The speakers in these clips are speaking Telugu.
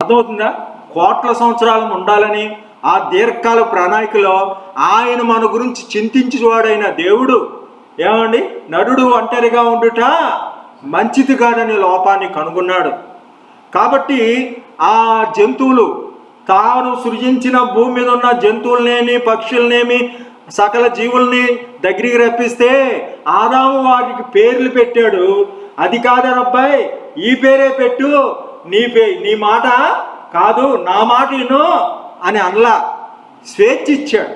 అర్థమవుతుందా? కోట్ల సంవత్సరాలు ఉండాలని ఆ దీర్ఘకాల ప్రణాళికలో ఆయన మన గురించి చింతించేవాడైన దేవుడు ఏమండి, నరుడు ఒంటరిగా ఉండుట మంచిది కాదనే లోపాన్ని కనుగొన్నాడు. కాబట్టి ఆ జంతువులు, తాను సృజించిన భూమి మీద ఉన్న జంతువులనేమి పక్షులనేమి సకల జీవుల్ని దగ్గరికి రప్పిస్తే ఆదాము వాటికి పేర్లు పెట్టాడు. అది కాదనబ్బాయి, ఈ పేరే పెట్టు, నీ మాట కాదు నా మాట విను అని అనలా, స్వేచ్ఛ ఇచ్చాడు.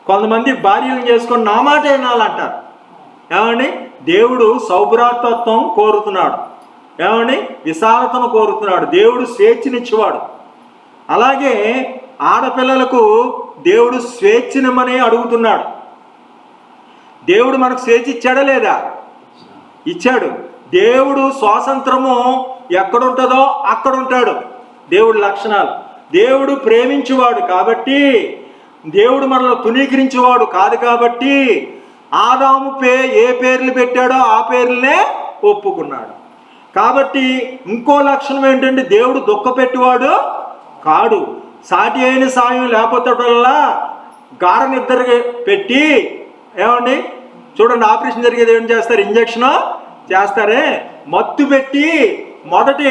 కొంతమంది భార్యలను చేసుకొని నా మాట వినాలంటారు. ఏమండి, దేవుడు సౌభ్రాతత్వం కోరుతున్నాడు, ఏమండి విశాలతను కోరుతున్నాడు, దేవుడు స్వేచ్ఛనిచ్చేవాడు. అలాగే ఆడపిల్లలకు దేవుడు స్వేచ్ఛనిమ్మని అడుగుతున్నాడు. దేవుడు మనకు స్వేచ్ఛ ఇచ్చాడా లేదా? ఇచ్చాడు. దేవుడు స్వాతంత్రము ఎక్కడుంటుందో అక్కడ ఉంటాడు. దేవుడి లక్షణాలు, దేవుడు ప్రేమించేవాడు కాబట్టి, దేవుడు మనల్ని తునీకరించేవాడు కాదు కాబట్టి ఆదాము ఏ పేర్లు పెట్టాడో ఆ పేర్లనే ఒప్పుకున్నాడు. కాబట్టి ఇంకో లక్షణం ఏంటంటే దేవుడు దుఃఖపెట్టేవాడు కాడు. సాటి అయిన సాయం లేకపోతే గాఢ నిద్ర పెట్టి, ఏమండి చూడండి, ఆపరేషన్ జరిగేది ఏం చేస్తారు? ఇంజక్షను చేస్తారే, మత్తు పెట్టి మొదటి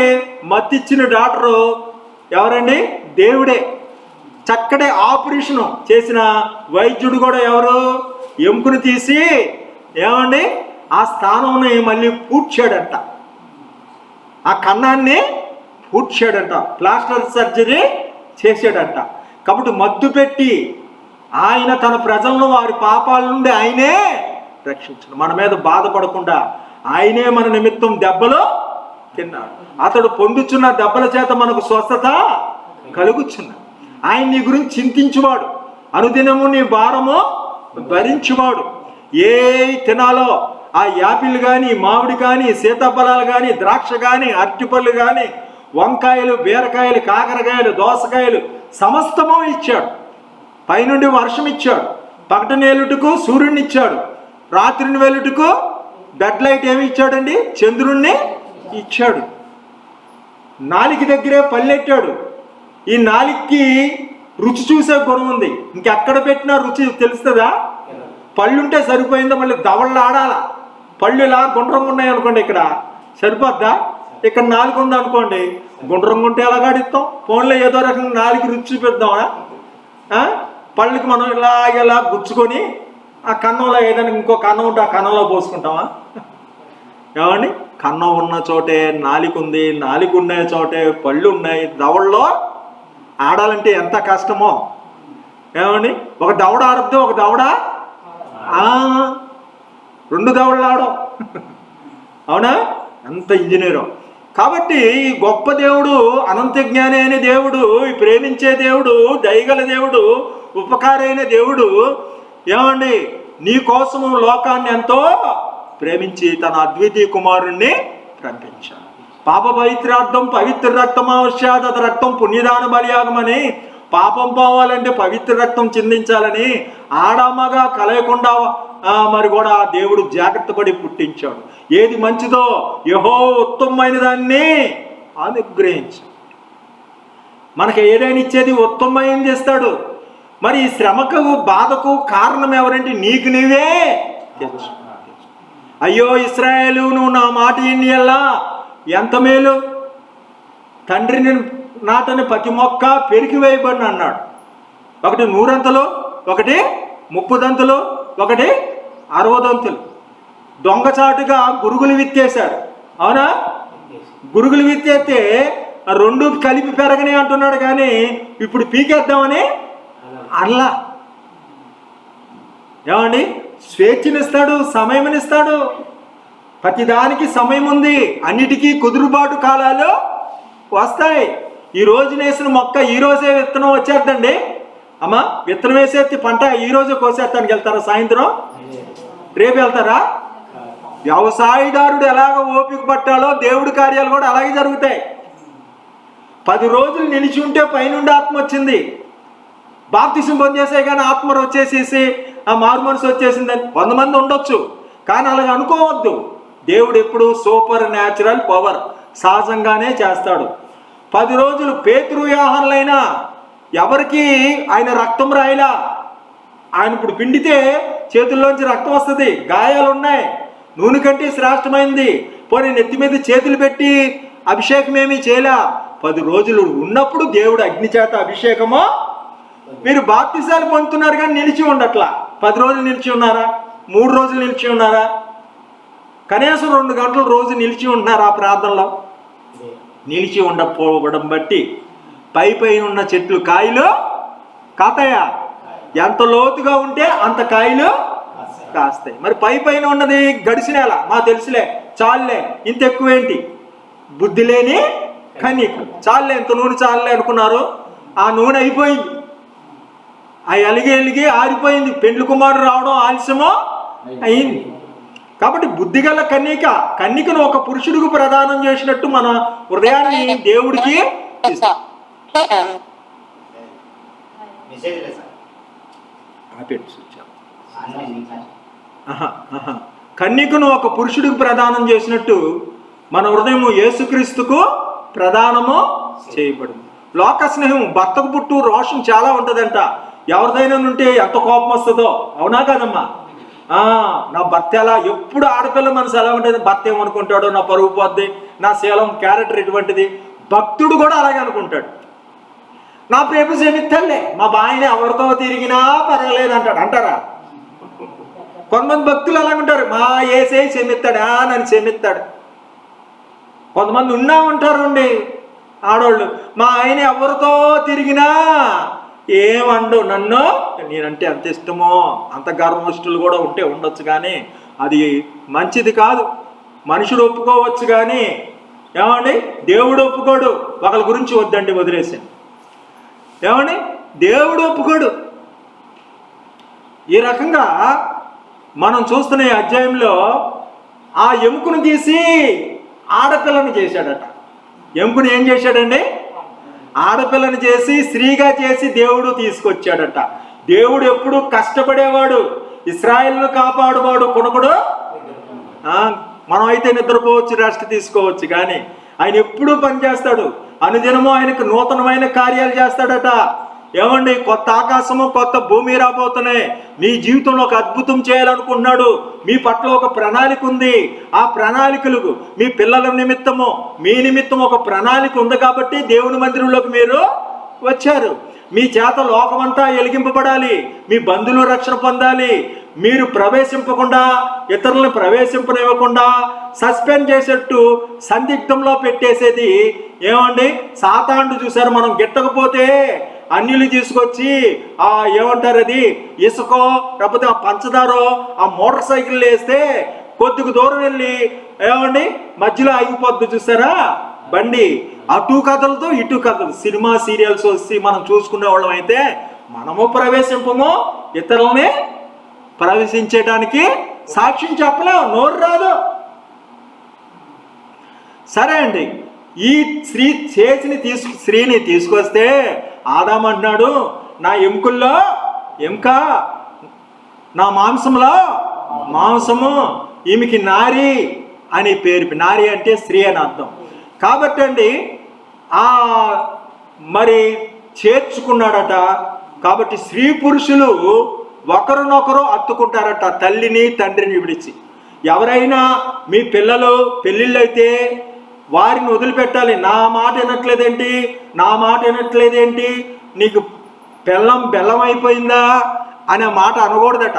మత్తు ఇచ్చిన డాక్టరు ఎవరండి? దేవుడే. చక్కటి ఆపరేషను చేసిన వైద్యుడు కూడా ఎవరు? ఎముకను తీసి ఏమండి ఆ స్థానంని మళ్ళీ పూడ్చాడంట, ఆ కన్నాన్ని పూడ్చాడంట, ప్లాస్టర్ సర్జరీ చేశాడంట. కాబట్టి మత్తు పెట్టి ఆయన తన ప్రజలను వారి పాపాల నుండి ఆయనే రక్షించాడు. మన మీద బాధపడకుండా ఆయనే మన నిమిత్తం దెబ్బలు తిన్నాడు. అతడు పొందుచున్న దెబ్బల చేత మనకు స్వస్థత కలుగుచున్నాడు. ఆయన నీ గురించి చింతించువాడు, అనుదినము నీ భారము భరించువాడు. ఏ తినాలో ఆ యాపిల్ కానీ, మామిడి కానీ, సీతాఫలాలు కానీ, ద్రాక్ష కానీ, అరటిపళ్ళు కానీ, వంకాయలు, బీరకాయలు, కాకరకాయలు, దోసకాయలు సమస్తము ఇచ్చాడు. పైనుండి వర్షం ఇచ్చాడు, పగటన వెలుటకు సూర్యుడిని ఇచ్చాడు, రాత్రిని వెలుటకు బెడ్ లైట్ ఏమి ఇచ్చాడండి? చంద్రుణ్ణి ఇచ్చాడు. నాలిక దగ్గరే పల్లెట్టాడు. ఈ నాలికకి రుచి చూసే గుణం ఉంది. ఇంకెక్కడ పెట్టినా రుచి తెలుస్తుందా? పళ్ళుంటే సరిపోయిందా? మళ్ళీ దవళ్ళు ఆడాల. పళ్ళు ఇలా గుండ్రంగా ఉన్నాయి అనుకోండి, ఇక్కడ సరిపోద్దా? ఇక్కడ నాలుగు ఉంది అనుకోండి, గుండ్రంగా ఉంటే ఎలా గాడిస్తాం? ఫోన్లో ఏదో రకంగా నాలుగు రుచి చూపిద్దామా? పళ్ళకి మనం ఇలా గుచ్చుకొని ఆ కన్నంలో ఏదైనా ఇంకో కన్నం ఉంటే ఆ కన్నంలో పోసుకుంటామా? ఏమండి, కన్నం ఉన్న చోటే నాలుక ఉంది, నాలుక ఉన్న చోటే పళ్ళు ఉన్నాయి. దవడలో ఆడాలంటే ఎంత కష్టమో. ఏమండి, ఒక దవడ ఆడద్దు, ఒక దవడ రెండు దవడలు ఆడవు. అవునా? ఎంత ఇంజనీరు. కాబట్టి ఈ గొప్ప దేవుడు, అనంత జ్ఞాని అయిన దేవుడు, ఈ ప్రేమించే దేవుడు, దయగల దేవుడు, ఉపకారైన దేవుడు ఏమండి నీ కోసము లోకాన్ని ఎంతో ప్రేమించి తన అద్వితీయ కుమారుణ్ణి పంపించాడు. పాప పవిత్రార్థం పవిత్ర రక్తమావశ్యాద రక్తం పుణ్యదాన బలియాగమని, పాపం పోవాలంటే పవిత్ర రక్తం చిందించాలని ఆడమ్మగా కలయకుండా మరి కూడా దేవుడు జాగ్రత్త పడి పుట్టించాడు. ఏది మంచిదో యెహోవా ఉత్తమమైన దాన్ని అనుగ్రహించు. మనకి ఏదైనా ఇచ్చేది ఉత్తమమైనది ఇస్తాడు. మరి ఈ శ్రమకు బాధకు కారణం ఎవరంటే నీకు నీవే తెచ్చు. అయ్యో ఇశ్రాయేలు, నువ్వు నా మాట ఎన్నియల్లా ఎంత మేలు, తండ్రిని నాటని ప్రతి మొక్క పెరికి వేయబడిన అన్నాడు. ఒకటి 100 దంతులు, ఒకటి 30 దంతులు, ఒకటి 60 దంతులు. దొంగచాటుగా గురుగులు విత్తేశాడు. అవునా? గురుగులు విత్తేస్తే రెండు కలిపి పెరగని అంటున్నాడు, కానీ ఇప్పుడు పీకేద్దామని అల్లా. ఏమండి, స్వేచ్ఛనిస్తాడు, సమయమనిస్తాడు. ప్రతిదానికి సమయం ఉంది. అన్నిటికీ కుదురుబాటు కాలాలు వస్తాయి. ఈ రోజు వేసిన మొక్క ఈ రోజే విత్తనం వచ్చేద్దండి. అమ్మా, విత్తనం వేసేది పంట ఈ రోజే కోసేస్తానికి వెళ్తారా? సాయంత్రం రేపు వెళ్తారా? వ్యవసాయదారుడు ఎలాగ ఓపిక పట్టాలో దేవుడి కార్యాలు కూడా అలాగే జరుగుతాయి. 10 రోజులు నిలిచి ఉంటే పైనుండి ఆత్మ వచ్చింది. బాప్తిసం పొందేసే కానీ ఆత్మ వచ్చేసేసి ఆ మారు మనసు వచ్చేసిందని 100 మంది ఉండొచ్చు, కానీ అలాగ అనుకోవద్దు. దేవుడు ఎప్పుడు సూపర్ న్యాచురల్ పవర్, సహజంగానే చేస్తాడు. 10 రోజులు పేతురు యోహానులైనా ఎవరికి ఆయన రక్తం రాయలా. ఆయన ఇప్పుడు పిండితే చేతుల్లోంచి రక్తం వస్తుంది, గాయాలు ఉన్నాయి, నూనె కంటే శ్రేష్టమైంది. పోనీ నెత్తి మీద చేతులు పెట్టి అభిషేకం ఏమీ చేయలా. 10 రోజులు ఉన్నప్పుడు దేవుడు అగ్ని చేత అభిషేకమో. మీరు బాప్తిసాలు పొందుతున్నారు కానీ నిలిచి ఉండట్లా. 10 రోజులు నిలిచి ఉన్నారా? 3 రోజులు నిలిచి ఉన్నారా? కనీసం 2 గంటలు రోజు నిలిచి ఉంటున్నారు ఆ ప్రార్థనలో? నిలిచి ఉండకపోవడం బట్టి పైన ఉన్న చెట్లు కాయలు కాతాయా? ఎంత లోతుగా ఉంటే అంత కాయలు కాస్తాయి. మరి పైన ఉన్నది గడిచినేలా మా తెలుసులే, చాలులే, ఇంత ఎక్కువేంటి, బుద్ధి లేని కన్యకలు, చాలులే, ఇంత నూనె చాలులే అనుకున్నారు. ఆ నూనె అయిపోయింది, ఆ ఎలిగి ఆరిపోయింది. పెండ్లి కుమారుడు రావడం ఆలస్యమో అయింది. కాబట్టి బుద్ధిగల కన్యకను ఒక పురుషుడికి ప్రదానం చేసినట్టు మన హృదయాన్ని దేవుడికి కన్యకను ఒక పురుషుడికి ప్రదానం చేసినట్టు మన హృదయము యేసుక్రీస్తుకు ప్రదానము చేయబడింది. లోక స్నేహం, భర్తకు పుట్టు రోషం చాలా ఉంటుందంట. ఎవరిదైనా ఉంటే ఎంత కోపం వస్తుందో, అవునా కదమ్మా? నా భర్త ఎలా, ఎప్పుడు ఆడపిల్ల మనసు ఎలా ఉంటుంది, భర్త ఏమనుకుంటాడో, నా పరుగు పోద్ది, నా శీలం క్యారెక్టర్ ఇటువంటిది. భక్తుడు కూడా అలాగే అనుకుంటాడు. నా ప్రేమ క్షమిస్తాడులే, మా బాయిని ఎవరితో తిరిగినా పర్వాలేదు అంటాడు. అంటారా? కొంతమంది భక్తులు అలాగుంటారు, మా ఏసే క్షమిస్తాడా, నన్ను క్షమిస్తాడు. కొంతమంది ఉన్నా ఉంటారు అండి ఆడవాళ్ళు, మా ఆయన ఎవరితో తిరిగినా ఏమండు, నన్ను నేనంటే అంత ఇష్టమో. అంత గర్వముష్టులు కూడా ఉంటే ఉండొచ్చు, కానీ అది మంచిది కాదు. మనుషుడు ఒప్పుకోవచ్చు కానీ ఏమండి దేవుడు ఒప్పుకోడు. ఒకరి గురించి వద్దండి, వదిలేసాను. ఏమండి దేవుడు ఒప్పుకోడు. ఈ రకంగా మనం చూస్తున్న ఈ అధ్యాయంలో ఆ ఎముకను తీసి ఆడపిల్లని చేశాడట. ఎముకను ఏం చేశాడండి? ఆడపిల్లని చేసి స్త్రీగా చేసి దేవుడు తీసుకొచ్చాడట. దేవుడు ఎప్పుడు కష్టపడేవాడు, ఇశ్రాయేలును కాపాడువాడు కొనుకుడు. మనం అయితే నిద్రపోవచ్చు, రెస్ట్ తీసుకోవచ్చు, కానీ ఆయన ఎప్పుడూ పనిచేస్తాడు. అనుదినము ఆయనకు నూతనమైన కార్యాలు చేస్తాడట. ఏమండి, కొత్త ఆకాశము కొత్త భూమి రాబోతున్నాయి. మీ జీవితంలో ఒక అద్భుతం చేయాలనుకుంటున్నాడు. మీ పట్ల ఒక ప్రణాళిక ఉంది. ఆ ప్రణాళికలకు మీ పిల్లల నిమిత్తము, మీ నిమిత్తం ఒక ప్రణాళిక ఉంది. కాబట్టి దేవుని మందిరంలోకి మీరు వచ్చారు. మీ చేత లోకమంతా వెలిగింపబడాలి, మీ బంధువులు రక్షణ పొందాలి. మీరు ప్రవేశింపకుండా, ఇతరులను ప్రవేశింపనివ్వకుండా సస్పెండ్ చేసేట్టు సందిగ్ధంలో పెట్టేసేది ఏమండి సాతానుడు. చూసారు, మనం గిట్టకపోతే అన్యులు తీసుకొచ్చి ఏమంటారు, అది ఇసుకో లేకపోతే ఆ పంచదారో ఆ మోటార్ సైకిల్ వేస్తే కొద్దిగా దూరం వెళ్ళి ఏమండి మధ్యలో ఆగిపోద్ది. చూసారా బండి, అటు కథలతో ఇటు కథలు. సినిమా సీరియల్స్ వచ్చి మనం చూసుకునే వాళ్ళం అయితే మనము ప్రవేశింపము, ఇతరులని ప్రవేశించడానికి సాక్ష్యం చెప్పలేం, నోరు రాదు. సరే అండి, ఈ స్త్రీని తీసుకొస్తే ఆదాము అంటున్నాడు, నా ఎముకల్లో ఎముక, నా మాంసంలో మాంసము, ఈమెకి నారి అని పేరు. నారి అంటే స్త్రీ అని అర్థం. కాబట్టి అండి మరి చేర్చుకున్నాడట. కాబట్టి స్త్రీ పురుషులు ఒకరినొకరు అత్తుకుంటారట, తల్లిని తండ్రిని విడిచి. ఎవరైనా మీ పిల్లలు పెళ్ళిళ్ళు అయితే వారిని వదిలిపెట్టాలి. నా మాట వినట్లేదేంటి, నీకు బెల్లం అయిపోయిందా అనే మాట అనకూడదట.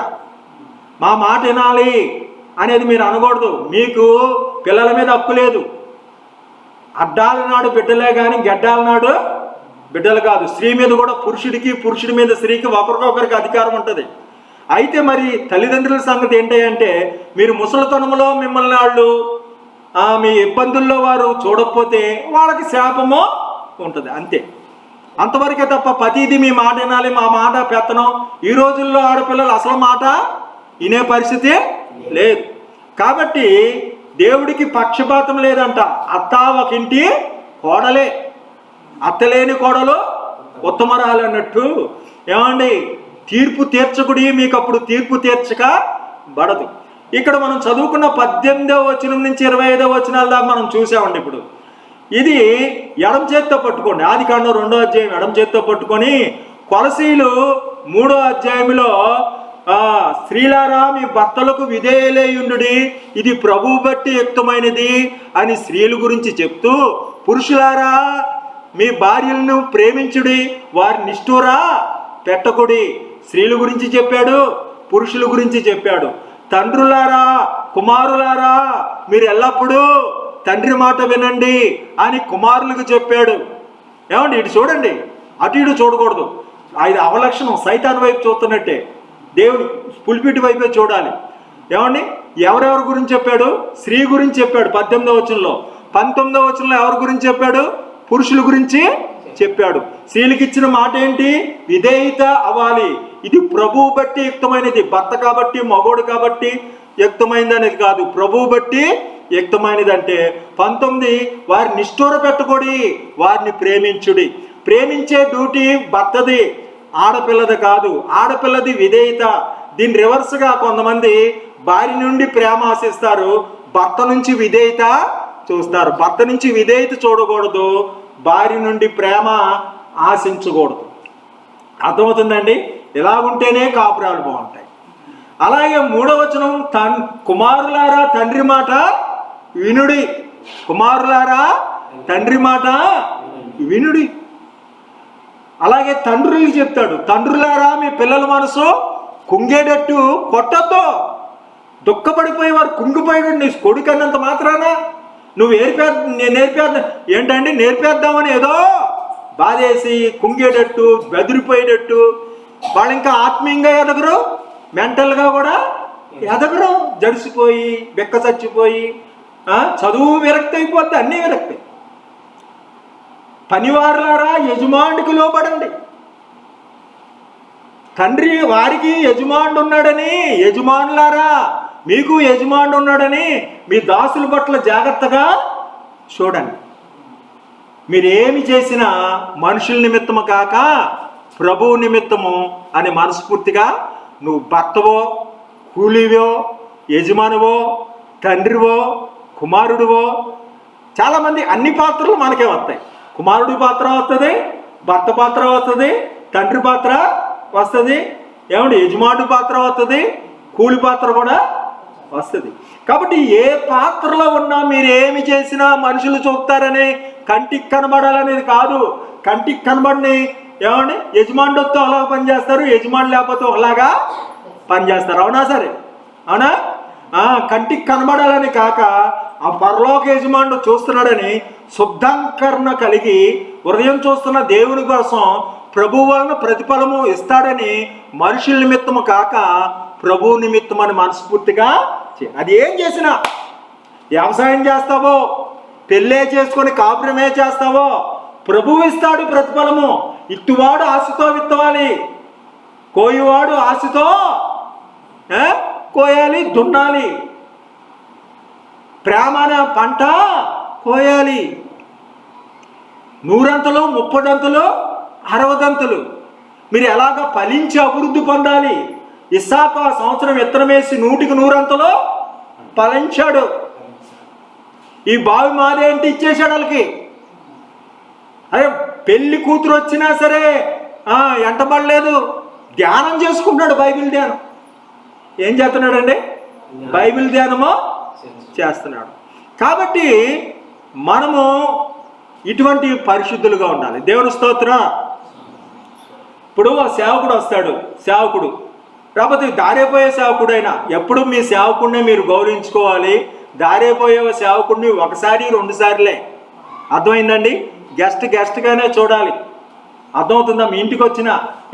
మా మాట వినాలి అనేది మీరు అనకూడదు. మీకు పిల్లల మీద హక్కు లేదు. అడ్డాల నాడు బిడ్డలే కానీ గడ్డాల నాడు బిడ్డలు కాదు. స్త్రీ మీద కూడా పురుషుడి మీద స్త్రీకి ఒకరికొకరికి అధికారం ఉంటుంది. అయితే మరి తల్లిదండ్రుల సంగతి ఏంటంటే, మీరు ముసలితనంలో మిమ్మల్ని వాళ్ళు మీ ఇబ్బందుల్లో వారు చూడకపోతే వాళ్ళకి శాపమో ఉంటుంది, అంతే. అంతవరకే తప్ప ప్రతిదీ మీ మాట వినాలి, మా మాట పెత్తనం. ఈ రోజుల్లో ఆడపిల్లలు అసలు మాట వినే పరిస్థితి లేదు. కాబట్టి దేవుడికి పక్షపాతం లేదంట. అత్త ఒక ఇంటి కోడలే, అత్తలేని కోడలు ఉత్తమరాలు అన్నట్టు. ఏమండి, తీర్పు తీర్చకుడి, మీకు అప్పుడు తీర్పు తీర్చక బడదు. ఇక్కడ మనం చదువుకున్న 18వ వచనం నుంచి 25వ వచనాల దాకా మనం చూసామండి. ఇప్పుడు ఇది ఎడమ చేత్తో పట్టుకోండి. ఆదికాండం 2వ అధ్యాయం ఎడమ చేత్తో పట్టుకొని, కొలసీలు 3వ అధ్యాయంలో స్త్రీలారా మీ భర్తలకు విధేయులైయుండుడి, ఇది ప్రభువు బట్టి యుక్తమైనది అని స్త్రీల గురించి చెప్తూ, పురుషులారా మీ భార్యలను ప్రేమించుడి, వారి నిష్ఠూరా పెట్టకుడి. స్త్రీల గురించి చెప్పాడు, పురుషుల గురించి చెప్పాడు. తండ్రులారా కుమారులారా మీరు ఎల్లప్పుడూ తండ్రి మాట వినండి అని కుమారులకు చెప్పాడు. ఏమండి, ఇటు చూడండి, అటు ఇటు చూడకూడదు. అది అవలక్షణం, సైతాన్ వైపు చూస్తున్నట్టే. దేవుని పులిపిటి వైపే చూడాలి. ఏమండి, ఎవరెవరి గురించి చెప్పాడు? స్త్రీ గురించి చెప్పాడు 18వ వచనంలో. 19వ వచనంలో ఎవరి గురించి చెప్పాడు? పురుషుల గురించి చెప్పాడు. స్త్రీలకు ఇచ్చిన మాట ఏంటి? విధేయత అవ్వాలి. ఇది ప్రభువు బట్టి యుక్తమైనది. భర్త కాబట్టి, మగోడు కాబట్టి యుక్తమైనది అనేది కాదు, ప్రభువు బట్టి యుక్తమైనది. అంటే 19 వారి నిష్ఠూర పెట్టకూడి, వారిని ప్రేమించుడి. ప్రేమించే డ్యూటీ భర్తది, ఆడపిల్లది కాదు. ఆడపిల్లది విధేయత. దీని రివర్స్గా కొంతమంది భార్య నుండి ప్రేమ ఆశిస్తారు, భర్త నుంచి విధేయత చూస్తారు. భర్త నుంచి విధేయత చూడకూడదు, భార్య నుండి ప్రేమ ఆశించకూడదు. అర్థమవుతుందండి? ఇలాగుంటేనే కాపురాలు బాగుంటాయి. అలాగే 3వ వచనం, కుమారులారా తండ్రి మాట వినుడి. కుమారులారా తండ్రి మాట వినుడి. అలాగే తండ్రులకి చెప్తాడు, తండ్రులారా మీ పిల్లల మనసు కుంగేటట్టు కొట్టద్దు. దుఃఖపడిపోయేవారు కుంగిపోయాడు. నీ కొడుకు అన్నంత మాత్రాన నువ్వు నేర్పేద్దామని ఏదో బాధేసి కుంగేటట్టు, బెదిరిపోయేటట్టు వాళ్ళు ఇంకా ఆత్మీయంగా ఎదగరు, మెంటల్గా కూడా ఎదగరు. జడిసిపోయి బెక్క చచ్చిపోయి చదువు విరక్తి అయిపోద్ది, అన్నీ విరక్తి. పనివారులారా యజమానుడికి లోబడండి. తండ్రి వారికి యజమానుడు ఉన్నాడని, యజమానులారా మీకు యజమానుడు ఉన్నాడని మీ దాసుల పట్ల జాగ్రత్తగా చూడండి. మీరేమి చేసినా మనుషుల నిమిత్తము కాక ప్రభువు నిమిత్తము అని మనస్ఫూర్తిగా, నువ్వు భర్తవో, కూలీవో, యజమానువో, తండ్రివో, కుమారుడివో. చాలామంది అన్ని పాత్రలు మనకే వస్తాయి. కుమారుడి పాత్ర వస్తుంది, భర్త పాత్ర వస్తుంది, తండ్రి పాత్ర వస్తుంది, ఏమంటే యజమానుడి పాత్ర వస్తుంది, కూలి పాత్ర కూడా వస్తుంది. కాబట్టి ఏ పాత్రలో ఉన్నా మీరేమి చేసినా మనుషులు చూస్తారని కంటికి కనబడాలనేది కాదు. కంటికి కనబడిని ఏమండి యజమానుడు వస్తే ఒకలాగా పనిచేస్తారు, యజమానులు లేకపోతే ఒకలాగా పనిచేస్తారు. అవునా? సరే, అవునా? కంటికి కనబడాలని కాక ఆ పరలోక యజమానుడు చూస్తున్నాడని శుద్ధంకరణ కలిగి హృదయం చూస్తున్న దేవుని కోసం ప్రభువు వలన ప్రతిఫలము ఇస్తాడని మనుషుల నిమిత్తము కాక ప్రభువు నిమిత్తం అని మనస్ఫూర్తిగా అది ఏం చేసినా, వ్యవసాయం చేస్తావో, పెళ్ళే చేసుకొని కాపురమే చేస్తావో, ప్రభువు ఇస్తాడు ప్రతిఫలము. ఇట్టువాడు ఆశతో విత్తవాలి, కోయువాడు ఆశతో కోయాలి, దున్నాలి. ప్రేమన పంట కోయాలి. 100 30 60. మీరు ఎలాగ ఫలించి అభివృద్ధి పొందాలి. ఇస్సాకు ఆ సంవత్సరం విత్తనం వేసి 100కి 100 ఫలించాడు. ఈ బావి మాదే అంటే ఇచ్చేసాడు వాళ్ళకి. అరే పెళ్లి కూతురు వచ్చినా సరే ఎంటబడలేదు, ధ్యానం చేసుకుంటున్నాడు. బైబిల్ ధ్యానం ఏం చేస్తున్నాడండి? బైబిల్ ధ్యానము చేస్తున్నాడు. కాబట్టి మనము ఇటువంటి పరిశుద్ధులుగా ఉండాలి. దేవుని స్తోత్రం. ఇప్పుడు ఆ సేవకుడు వస్తాడు, సేవకుడు కాకపోతే దారిపోయే సేవకుడైనా ఎప్పుడు మీ సేవకుడినే మీరు గౌరవించుకోవాలి. దారిపోయే సేవకుడిని 1 2 సార్లే. అర్థమైందండి? గెస్ట్గానే చూడాలి. అర్థమవుతుందా? మీ ఇంటికి వచ్చిన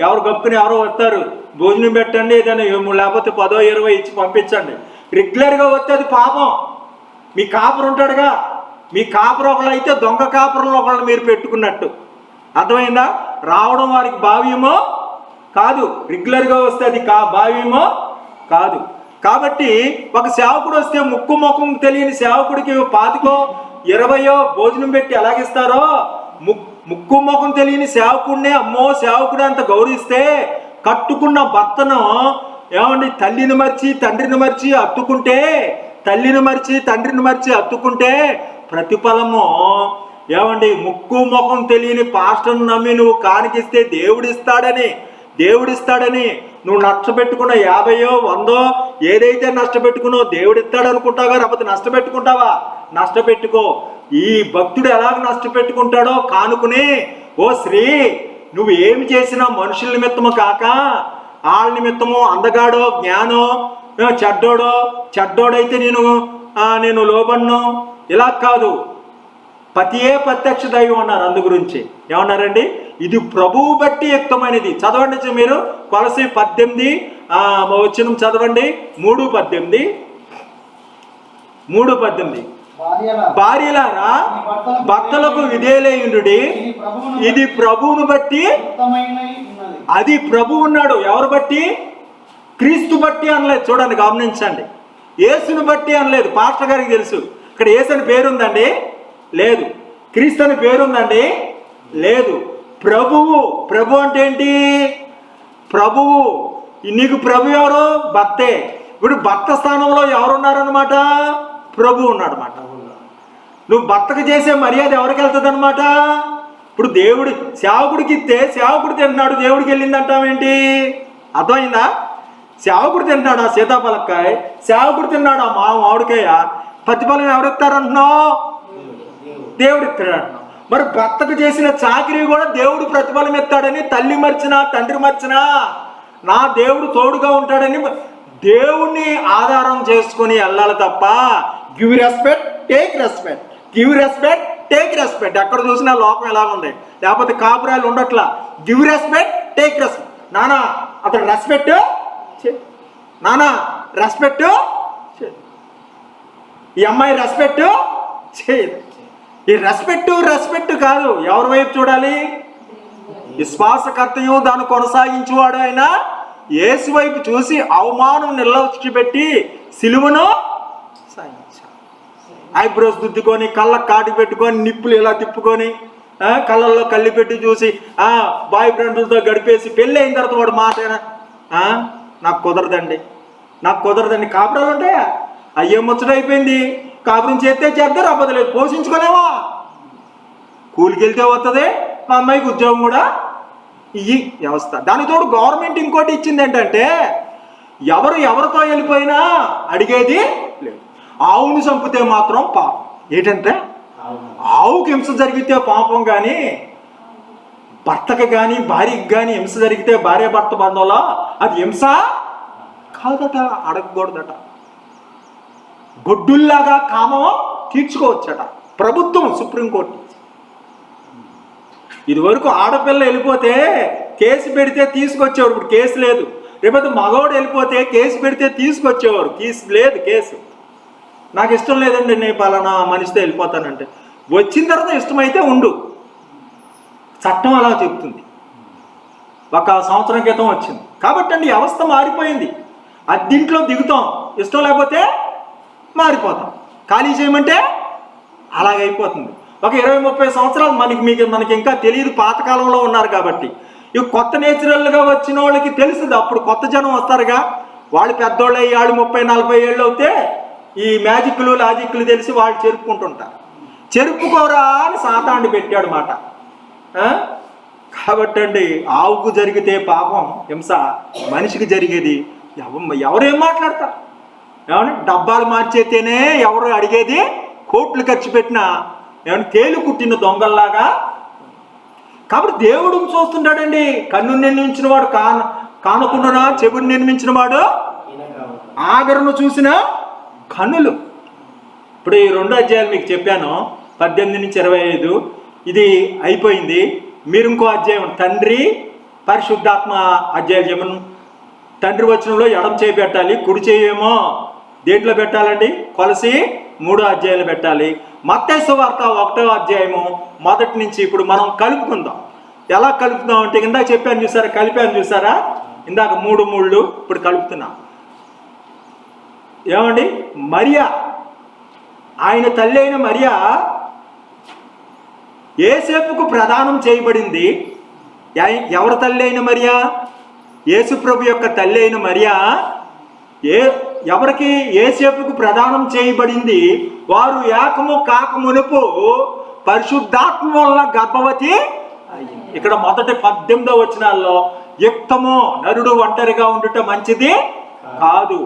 ఎవరు గప్పుకుని ఎవరో వస్తారు, భోజనం పెట్టండి, ఏదైనా లేకపోతే 10 20 ఇచ్చి పంపించండి. రెగ్యులర్గా వస్తే అది పాపం. మీ కాపురు ఉంటాడుగా, మీ కాపురు ఒకళ్ళు అయితే దొంగ కాపురంలో ఒకళ్ళు మీరు పెట్టుకున్నట్టు. అర్థమైందా? రావడం వారికి భావ్యమో కాదు, రెగ్యులర్గా వస్తే అది భావ్యమో కాదు. కాబట్టి ఒక సేవకుడు వస్తే ముక్కు ముఖం తెలియని సేవకుడికి 25 20 భోజనం పెట్టి ఎలాగిస్తారో, ముక్కు ముఖం తెలియని సేవకుడినే అమ్మో సేవకుడు అంత గౌరవిస్తే, కట్టుకున్న భర్తను ఏమండి తల్లిని మర్చి తండ్రిని మర్చి అత్తుకుంటే, తల్లిని మర్చి తండ్రిని మర్చి అత్తుకుంటే ప్రతిఫలము ఏమండి ముక్కు ముఖం తెలియని పాస్టర్ను నమ్మి నువ్వు కానికిస్తే దేవుడిస్తాడని నువ్వు నష్టపెట్టుకున్న 50 100 ఏదైతే నష్టపెట్టుకున్నావు దేవుడిస్తాడు అనుకుంటావా, లేకపోతే నష్టపెట్టుకుంటావా? నష్టపెట్టుకో. ఈ భక్తుడు ఎలాగ నష్టపెట్టుకుంటాడో కానుకుని, ఓ స్త్రీ నువ్వు ఏమి చేసినా మనుషుల నిమిత్తము కాక వాళ్ళ నిమిత్తము, అందగాడో జ్ఞానో చెడ్డోడైతే నేను లోబడ్ను, ఇలా కాదు. పతియే ప్రత్యక్ష దైవం అన్నారు. అందు గురించి ఏమన్నారండి? ఇది ప్రభువు బట్టి యుక్తమైనది. చదవండి మీరు కొలసి 18 వచనం చదవండి. 3:18 భార్యలారా భర్తలకు విధేయులయుండుడి, ఇది ప్రభువును బట్టి. అది ప్రభు ఉన్నాడు. ఎవరు బట్టి? క్రీస్తు బట్టి అనలేదు. చూడండి, గమనించండి. యేసును బట్టి అనలేదు. పాస్టర్ గారికి తెలుసు. ఇక్కడ యేసు అని పేరుందండి? లేదు. క్రీస్తు అని పేరుందండి? లేదు. ప్రభు అంటే ఏంటి? ప్రభువు. నీకు ప్రభు ఎవరు? భర్తే. ఇప్పుడు భర్త స్థానంలో ఎవరున్నారనమాట? ప్రభు ఉన్నాడనమాట. నువ్వు భర్తకు చేసే మర్యాద ఎవరికి వెళ్తుంది అనమాట? ఇప్పుడు దేవుడు సేవకుడికి ఇస్తే సేవకుడు తింటున్నాడు, దేవుడికి వెళ్ళింది అంటావేంటి? అర్థమైందా? సేవకుడు తింటున్నాడు ఆ సీతాఫలకాయ, సేవకుడు తిన్నాడు ఆ మామిడికాయ, ప్రతిఫలం ఎవరిస్తారంటున్నావు? దేవుడు ఇస్తాడు. మరి భర్తకు చేసిన చాకిరీ కూడా దేవుడు ప్రతిఫలం ఇస్తాడని తల్లి మర్చినా తండ్రి మర్చినా నా దేవుడు తోడుగా ఉంటాడని దేవుణ్ణి ఆధారం చేసుకొని వెళ్ళాలి తప్ప give respect take respect, give respect take respect. ఎక్కడ చూసినా లోకం ఎలా ఉంది. లేకపోతే కాపురాలు ఉండట్లా. Give respect take respect. నానా అతడు రెస్పెక్ట్, నానా రెస్పెక్ట్, ఈ అమ్మాయి రెస్పెక్ట్ చేయదు. ఈ రెస్పెక్ట్ కాదు. ఎవరి వైపు చూడాలి? విశ్వాసకర్తయు దాన్ని కొనసాగించేవాడు అయినా యేసు వైపు చూసి అవమానం నిర్లక్ష్యపెట్టి సిలువను సాగించాలి. ఐబ్రోస్ దుద్దుకొని, కళ్ళకు కాటి పెట్టుకొని, నిప్పులు ఇలా తిప్పుకొని, కళ్ళల్లో కళ్ళి పెట్టి చూసి బాయ్ ఫ్రెండ్లతో గడిపేసి పెళ్ళి అయిన తర్వాత వాడు మాటేనా? నాకు కుదరదండి. కాపురాలు ఉంటాయా? అయ్యే ముచ్చటైపోయింది. కాపురం చేస్తే చేద్దారు, అబద్ధలేదు. పోషించుకోలేవా? కూలికి వెళ్తే వస్తుంది. మా అమ్మాయికి ఉద్యోగం కూడా ఈ వ్యవస్థ. దానికి తోడు గవర్నమెంట్ ఇంకోటి ఇచ్చింది ఏంటంటే ఎవరితో వెళ్ళిపోయినా అడిగేది లేదు. ఆవుని చంపితే మాత్రం పాపం. ఏంటంటే ఆవుకి హింస జరిగితే పాపం, కానీ భర్తకు కానీ భార్యకి కానీ హింస జరిగితే భార్య భర్త బంధంలో అది హింస కాదట, అడగకూడదట. గొడ్డుల్లాగా కామం తీర్చుకోవచ్చట ప్రభుత్వం, సుప్రీంకోర్టు. ఇదివరకు ఆడపిల్ల వెళ్ళిపోతే కేసు పెడితే తీసుకొచ్చేవారు. ఇప్పుడు కేసు లేదు. రేపటి మగవాడు వెళ్ళిపోతే కేసు పెడితే తీసుకొచ్చేవారు. కేసు నాకు ఇష్టం లేదండి, నేను పలానా మనిషితో వెళ్ళిపోతానంటే వచ్చిన తర్వాత ఇష్టమైతే ఉండు. చట్టం అలా చెప్తుంది. 1 సంవత్సరం క్రితం వచ్చింది కాబట్టి అండి వ్యవస్థ మారిపోయింది. అద్దీంట్లో దిగుతాం, ఇష్టం లేకపోతే మారిపోతాం. ఖాళీ చేయమంటే అలాగైపోతుంది. ఒక 20-30 సంవత్సరాలు మనకి ఇంకా తెలియదు. పాతకాలంలో ఉన్నారు కాబట్టి ఇవి కొత్త నేచురల్గా వచ్చిన వాళ్ళకి తెలుస్తుంది. అప్పుడు కొత్త జనం వస్తారుగా, వాళ్ళు పెద్దోళ్ళు అయ్యి వాళ్ళు 30-40 ఏళ్ళు అవుతే ఈ మ్యాజిక్లు లాజిక్లు తెలిసి వాళ్ళు చెరుపుకుంటుంటారు. చెరుపుకోరా అని సాతాండి పెట్టాడు మాట. కాబట్టి అండి ఆవుకు జరిగితే పాపం హింస, మనిషికి జరిగేది ఎవరేం మాట్లాడతారు? ఏమన్నా డబ్బాలు మార్చేస్తేనే ఎవరు అడిగేది? కోట్లు ఖర్చు పెట్టినా ఏమన్నా తేలు కుట్టిన దొంగల్లాగా. కాబట్టి దేవుడు చూస్తుంటాడండి. కన్ను నిర్మించిన వాడు కానకుండా చెవుడు నిర్మించిన వాడు ఆగరను చూసిన కన్నులు. ఇప్పుడు ఈ 2 అధ్యాయాలు మీకు చెప్పాను, 18-25. ఇది అయిపోయింది. మీరు ఇంకో అధ్యాయం తండ్రి పరిశుద్ధాత్మ అధ్యాయాలు చెప్పను. తండ్రి వచనంలో ఎడం చేయి పెట్టాలి, కుడి చేయేమో దేంట్లో పెట్టాలండి? కొలసి 3వ అధ్యాయాలు పెట్టాలి. మత్తయి సువార్త 1వ అధ్యాయము మొదటి నుంచి ఇప్పుడు మనం కలుపుకుందాం. ఎలా కలుపుతున్నాం అంటే ఇందాక చెప్పాను చూసారా, కలిపాను చూసారా? ఇందాక 3 ముళ్ళు, ఇప్పుడు కలుపుతున్నాం. ఏమండి, మరియా, ఆయన తల్లి అయిన మరియా యేసేపుకు ప్రదానం చేయబడింది. ఎవరి తల్లి అయిన మరియా? యేసు ప్రభు యొక్క తల్లి అయిన మరియా ఎవరికి? యేసేపుకు ప్రదానం చేయబడింది. వారు ఏకము కాక మునుపు పరిశుద్ధాత్మ వలన గర్భవతి అయ్యింది. ఇక్కడ మొదటి 18వ వచనాల్లో యుక్తము నరుడు ఒంటరిగా ఉండుట మంచిది కాదు,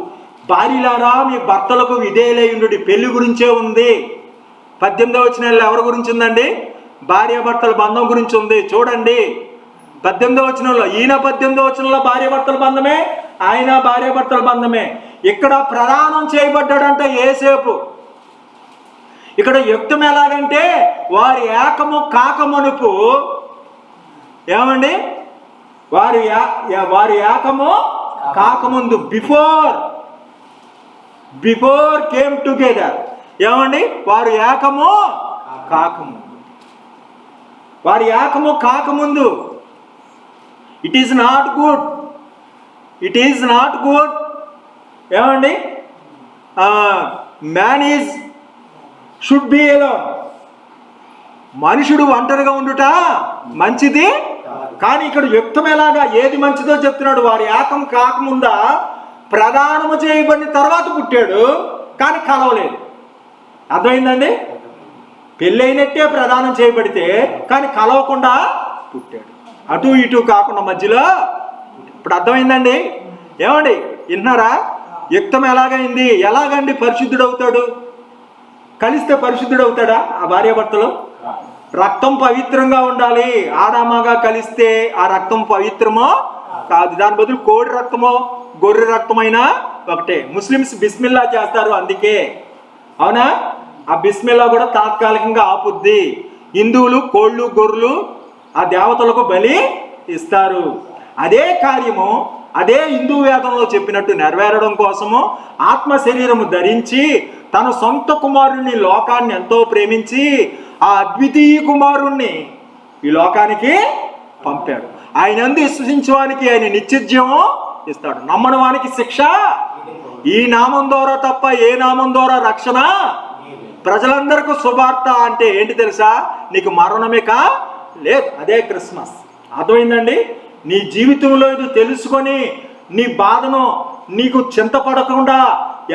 భార్యలారా మీ భర్తలకు విధేయులైయుండుడి, పెళ్లి గురించే ఉంది. 18వ వచనాల్లో ఎవరి గురించి ఉందండి? భార్యాభర్తల బంధం గురించి ఉంది. చూడండి 18వ వచనంలో, ఈయన 18వ వచనంలో భార్యాభర్తల బంధమే, ఆయన భార్యాభర్తల బంధమే. ఇక్కడ ప్రదానం చేయబడ్డాడంటే యేసేపు. ఇక్కడ యుక్తం ఎలాగంటే వారి ఏకము కాకమునుపు, ఏమండి, వారి ఏకము కాకముందు, బిఫోర్ కేమ్ టుగెదర్, ఏమండి, వారు ఏకము కాకముందు, వారి ఏకము కాకముందు. ఇట్ ఈజ్ నాట్ గుడ్, ఏమండి, మ్యాన్ షుడ్ బి అలోన్. మనుషుడు ఒంటరిగా ఉండుట మంచిది. కానీ ఇక్కడ యుక్తం ఎలాగా, ఏది మంచిదో చెప్తున్నాడు. వారి ఏకం కాకముందా ప్రదానము చేయబడిన తర్వాత పుట్టాడు, కానీ కలవలేదు. అర్థమైందండి? పెళ్ళైనట్టే ప్రదానం చేయబడితే కానీ కలవకుండా పుట్టాడు, అటు ఇటు కాకుండా మధ్యలో. ఇప్పుడు అర్థమైందండి? ఏమండి, విన్నారా? యుక్తం ఎలాగైంది? ఎలాగండి పరిశుద్ధుడు అవుతాడు? కలిస్తే పరిశుద్ధుడు అవుతాడా? ఆ భార్యాభర్తలు రక్తం పవిత్రంగా ఉండాలి. ఆడామగా కలిస్తే ఆ రక్తం పవిత్రమో కాదు. దాని బదులు కోడి రక్తమో గొర్రె రక్తమైనా ఒకటే. ముస్లిమ్స్ బిస్మిల్లా చేస్తారు, అందుకే. అవునా? ఆ బిస్మిల్లా కూడా తాత్కాలికంగా ఆపుద్ది. హిందువులు కోళ్ళు గొర్రెలు ఆ దేవతలకు బలి ఇస్తారు. అదే కార్యము, అదే హిందూ వేదంలో చెప్పినట్టు నెరవేరడం కోసము ఆత్మ శరీరము ధరించి తన సొంత కుమారుణ్ణి, లోకాన్ని ఎంతో ప్రేమించి ఆ అద్వితీయ కుమారుణ్ణి ఈ లోకానికి పంపాడు. ఆయన యందు విశ్వసించేవానికి ఆయన నిత్యజీవం ఇస్తాడు, నమ్మని వానికి శిక్ష. ఈ నామం ద్వారా తప్ప ఏ నామం ద్వారా రక్షణ. ప్రజలందరికీ శుభార్త అంటే ఏంటి తెలుసా? నీకు మరణమిక లేదు. అదే క్రిస్మస్. అర్థమైందండి? నీ జీవితంలో ఇది తెలుసుకొని నీ బాధను నీకు చింతపడకుండా,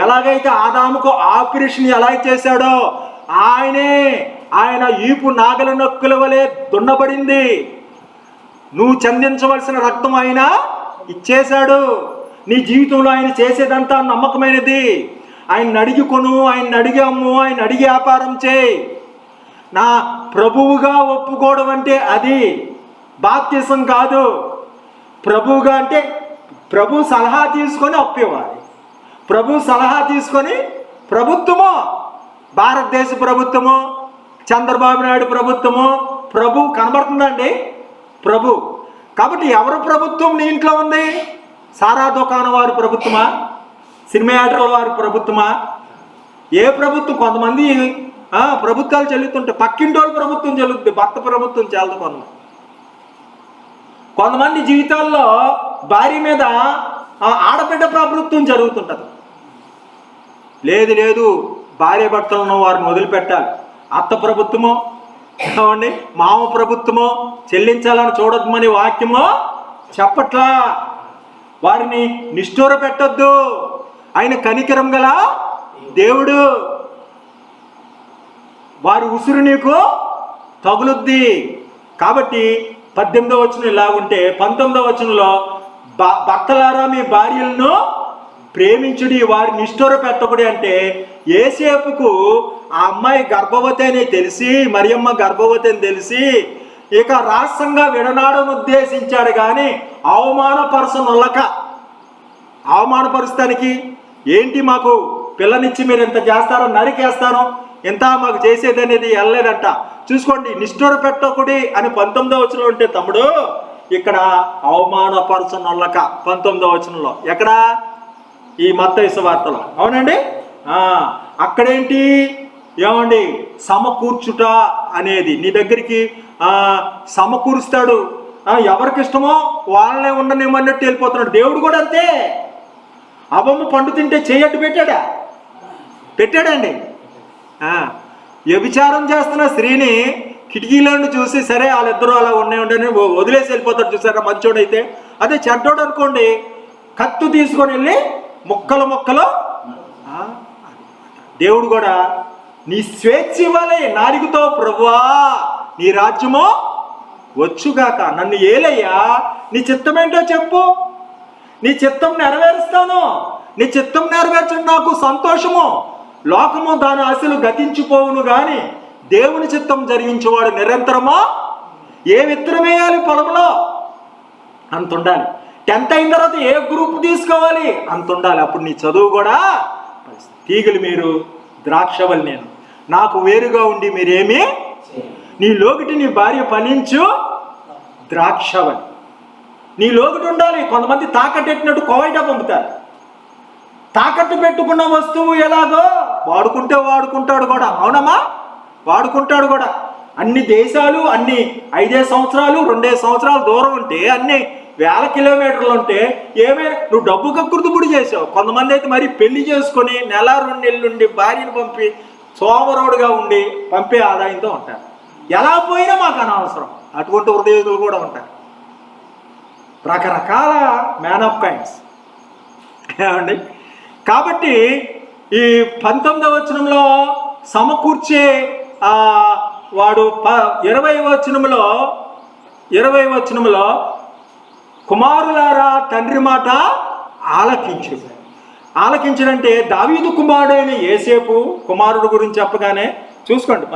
ఎలాగైతే ఆదాముకు ఆపరేషన్ ఎలా చేశాడో ఆయన ఈపు నాగల నొక్కుల వలె దున్నబడింది. నువ్వు చెందించవలసిన రక్తం ఆయన ఇచ్చేశాడు. నీ జీవితంలో ఆయన చేసేదంతా నమ్మకమైనది. ఆయన అడిగి కొను, ఆయన అడిగి అమ్ము, ఆయన అడిగి వ్యాపారం చేయి. నా ప్రభువుగా ఒప్పుకోవడం అంటే అది బాప్తిసం కాదు. ప్రభువుగా అంటే ప్రభు సలహా తీసుకొని అప్పు ఇవ్వాలి. ప్రభు సలహా తీసుకొని ప్రభుత్వము, భారతదేశ ప్రభుత్వము, చంద్రబాబు నాయుడు ప్రభుత్వము, ప్రభు కనబడుతుందండి ప్రభు. కాబట్టి ఎవరు ప్రభుత్వం నీ ఇంట్లో ఉంది? సారా దుకాణం వారి ప్రభుత్వమా? సినిమా యాక్టర్ల వారి ప్రభుత్వమా? ఏ ప్రభుత్వం? కొంతమంది ప్రభుత్వాలు చెల్లుతుంటే పక్కింటి వాళ్ళ ప్రభుత్వం చెల్లుతుంది, భర్త ప్రభుత్వం చెల్లదు. కొంతమంది జీవితాల్లో భార్య మీద ఆడబిడ్డ ప్రభుత్వం జరుగుతుంటుంది. లేదు, భార్య భర్తలను వారిని వదిలిపెట్టాలి. అత్త ప్రభుత్వమో, ఏమండి, మామ ప్రభుత్వమో చెల్లించాలని చూడద్మని వాక్యమో చెప్పట్లా. వారిని నిష్ఠూర పెట్టొద్దు. ఆయన కనికరం గల దేవుడు. వారి ఉసురు నీకు తగులుద్ది. కాబట్టి 18వ వచనం ఇలాగుంటే 19వ వచనంలో భర్తలారా మీ భార్యలను ప్రేమించుడి, వారిని నిష్ఠూర పెట్టకుడి అంటే యేసేపుకు ఆ అమ్మాయి గర్భవతి అని తెలిసి, మరియమ్మ గర్భవతి అని తెలిసి ఇక రాష్ట్రంగా విడనాడని ఉద్దేశించాడు. కానీ అవమానపరుస్తానికి ఏంటి, మాకు పిల్లనిచ్చి మీరు ఇంత చేస్తారో, నరికేస్తాను, ఇంత మాకు చేసేది అనేది వెళ్ళలేదంట. చూసుకోండి, నిష్ఠూర పెట్టకుడి అని 19వ వచనంలో ఉంటే తమ్ముడు, ఇక్కడ అవమానపరచనొల్లక 19వ వచనంలో ఎక్కడ? ఈ మత్తయి సువార్తలో. అవునండి? అక్కడేంటి, ఏమండి, సమకూర్చుట అనేది నీ దగ్గరికి సమకూరుస్తాడు. ఎవరికి ఇష్టమో వాళ్ళనే ఉండనివ్వన్నట్టు వెళ్ళిపోతున్నాడు. దేవుడు కూడా అంతే. అబమ్మ పండు తింటే చేయట్టు పెట్టాడండి. వ్యభిచారం చేస్తున్న స్త్రీని కిటికీలను చూసి సరే వాళ్ళిద్దరూ అలా ఉండని వదిలేసి వెళ్ళిపోతాడు. చూసారా మంచోడైతే. అదే చెడ్డోడు అనుకోండి, కత్తు తీసుకొని వెళ్ళి ముక్కలు. దేవుడు కూడా నీ స్వేచ్ఛ ఇవ్వాలి నాలుగుతో, ప్రభువా నీ రాజ్యము వచ్చుగాక, నన్ను ఏలయ్యా, నీ చిత్తం ఏంటో చెప్పు, నీ చిత్తం నెరవేరుస్తాను, నీ చిత్తం నెరవేర్చడం నాకు సంతోషము. లోకము దాని ఆశలు గతించిపోవును గాని దేవుని చిత్తం జరిగించేవాడు నిరంతరమో. ఏ విత్తనం వేయాలి పొలంలో అంత ఉండాలి. 10th అయిన తర్వాత ఏ గ్రూప్ తీసుకోవాలి అంత ఉండాలి. అప్పుడు నీ చదువు కూడా, తీగలు మీరు ద్రాక్షవల్లి నేను, నాకు వేరుగా ఉండి మీరేమీ, నీ లోగిటి నీ భార్య ఫలించు ద్రాక్షవల్లి. నీ లోగిటి ఉండాలి. కొంతమంది తాకట్టెట్టినట్టు కోవైట పంపుతారు. తాకట్టు పెట్టుకున్న వస్తువు ఎలాగో వాడుకుంటే వాడుకుంటాడు కూడా. అవునమ్మా, వాడుకుంటాడు కూడా. అన్ని దేశాలు, అన్ని 5 సంవత్సరాలు 2 సంవత్సరాలు దూరం ఉంటే, అన్ని వేల కిలోమీటర్లు ఉంటే ఏమే నువ్వు డబ్బు కక్కుర్తిపుడి చేసావు. కొంతమంది అయితే మరి పెళ్లి చేసుకొని 1-2 నెలల నుండి భార్యను పంపి సోమరోడుగా ఉండి పంపే ఆదాయంతో ఉంటారు. ఎలా పోయినా మాకు అనవసరం. అటువంటి హృదయులు కూడా ఉంటారు. రకరకాల మ్యాన్ ఆఫ్ కైండ్స్ ఏమండి. కాబట్టి ఈ 19వ వచనంలో సమకూర్చే వాడు 20వ వచనంలో కుమారులారా తండ్రి మాట ఆలకించడంటే దావీదు కుమారుడైన యేసేపు కుమారుడు గురించి చెప్పగానే చూసుకోండి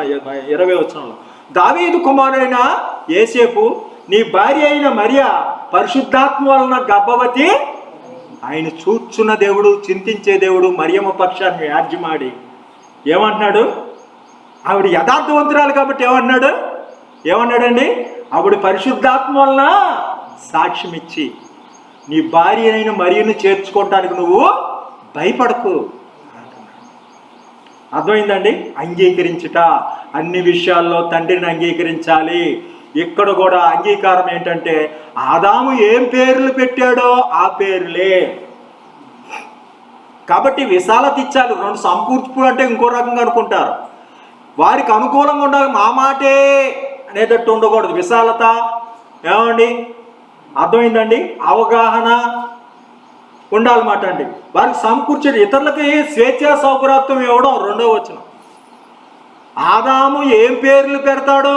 20వ వచనంలో, దావీదు కుమారుడైన యేసేపు నీ భార్య అయిన మరియ పరిశుద్ధాత్మ వలన గర్భవతి. ఆయన చూచున్న దేవుడు, చింతించే దేవుడు మరియమ్మ పక్షాన్ని వ్యాజ్యమాడి ఏమంటున్నాడు? ఆవిడ యథార్థవంతురాలు కాబట్టి ఏమన్నాడండి? ఆవిడ పరిశుద్ధాత్మ వలన సాక్ష్యం ఇచ్చి నీ భార్య అయిన మరియను చేర్చుకోవటానికి నువ్వు భయపడకు. అర్థమైందండి? అంగీకరించుట, అన్ని విషయాల్లో తండ్రిని అంగీకరించాలి. ఇక్కడ కూడా అంగీకారం ఏంటంటే ఆదాము ఏం పేర్లు పెట్టాడో ఆ పేర్లే. కాబట్టి విశాలత ఇచ్చాలి. 2 సమకూర్పు అంటే ఇంకో రకంగా అనుకుంటారు. వారికి అనుకూలంగా ఉండాలి, మా మాటే అనేటట్టు ఉండకూడదు. విశాలత ఏమండి, అర్థమైందండి? అవగాహన ఉండాలన్నమాట అండి. వారికి సమకూర్చేది, ఇతరులకి స్వేచ్ఛా సౌకర్యత్వం ఇవ్వడం 2వ వచనం. ఆదాము ఏం పేర్లు పెడతాడో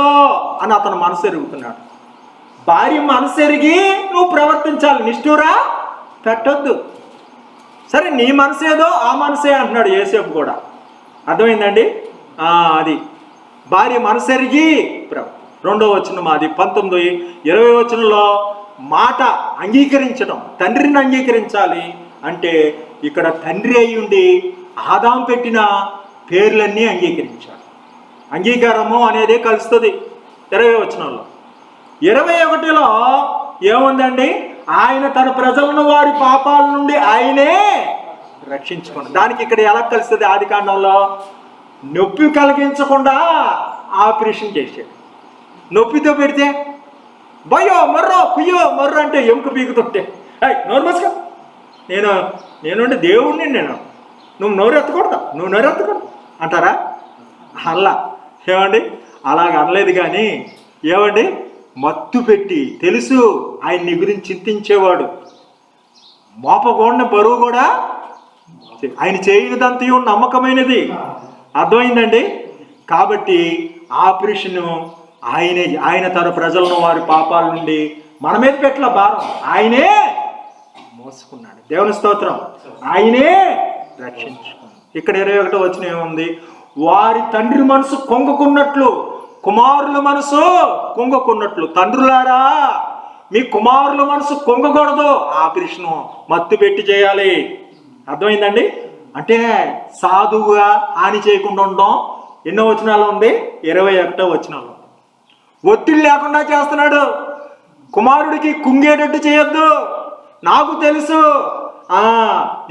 అని అతను మనసు ఎరుగుతున్నాడు. భార్య మనసు ఎరిగి నువ్వు ప్రవర్తించాలి. నిష్ఠూరా పెట్టొద్దు. సరే నీ మనసు ఏదో ఆ మనసే అంటున్నాడు యేసేపు కూడా. అర్థమైందండి? అది భార్య మనసు ఎరిగి 2వ వచనం, అది 19, 20వ వచనంలో మాట అంగీకరించడం, తండ్రిని అంగీకరించాలి. అంటే ఇక్కడ తండ్రి అయి ఉండి ఆదాము పెట్టిన పేర్లన్నీ అంగీకరించాడు. అంగీకారము అనేది కలుస్తుంది 20వ వచనంలో. 21లో ఏముందండి? ఆయన తన ప్రజలను వారి పాపాల నుండి ఆయనే రక్షించుకోండి. దానికి ఇక్కడ ఎలా కలుస్తుంది? ఆదికాండంలో నొప్పి కలిగించకుండా ఆపరేషన్ చేశాడు. నొప్పితో పెడితే భయో మర్రో కుయ్యో మర్రో అంటే ఎముక పీకుతుంటే నోరు నేను దేవుడిని, నువ్వు నోరెత్తకూడదు అంటారా? అలా ఏమండి, అలాగ అనలేదు. కానీ ఏమండి, మత్తు పెట్టి తెలుసు ఆయన నీ గురించి చింతించేవాడు. మోపకూడని బరువు కూడా ఆయన చేయనిదంతయు నమ్మకమైనది. అర్థమైందండి? కాబట్టి ఆపరేషన్ ఆయన తన ప్రజలను వారి పాపాల నుండి మన మీద పెట్టల భారం ఆయనే మోసుకున్నాడు. దేవుని స్తోత్రం. ఆయనే రక్షించుకున్నాడు. ఇక్కడ 21వ వచనం ఏముంది? వారి తండ్రి మనసు కొంగుకున్నట్లు కుమారుల మనసు కొంగుకున్నట్లు. తండ్రులారా మీ కుమారుల మనసు కొంగకూడదు. ఆపరేషన్ మత్తు పెట్టి చేయాలి. అర్థమైందండి? అంటే సాధువుగా హాని చేయకుండా ఉండడం ఎన్నో వచనాలు ఉంది? 21వ వచనాలు. ఒత్తిడి లేకుండా చేస్తున్నాడు. కుమారుడికి కుంగేటట్టు చేయొద్దు. నాకు తెలుసు,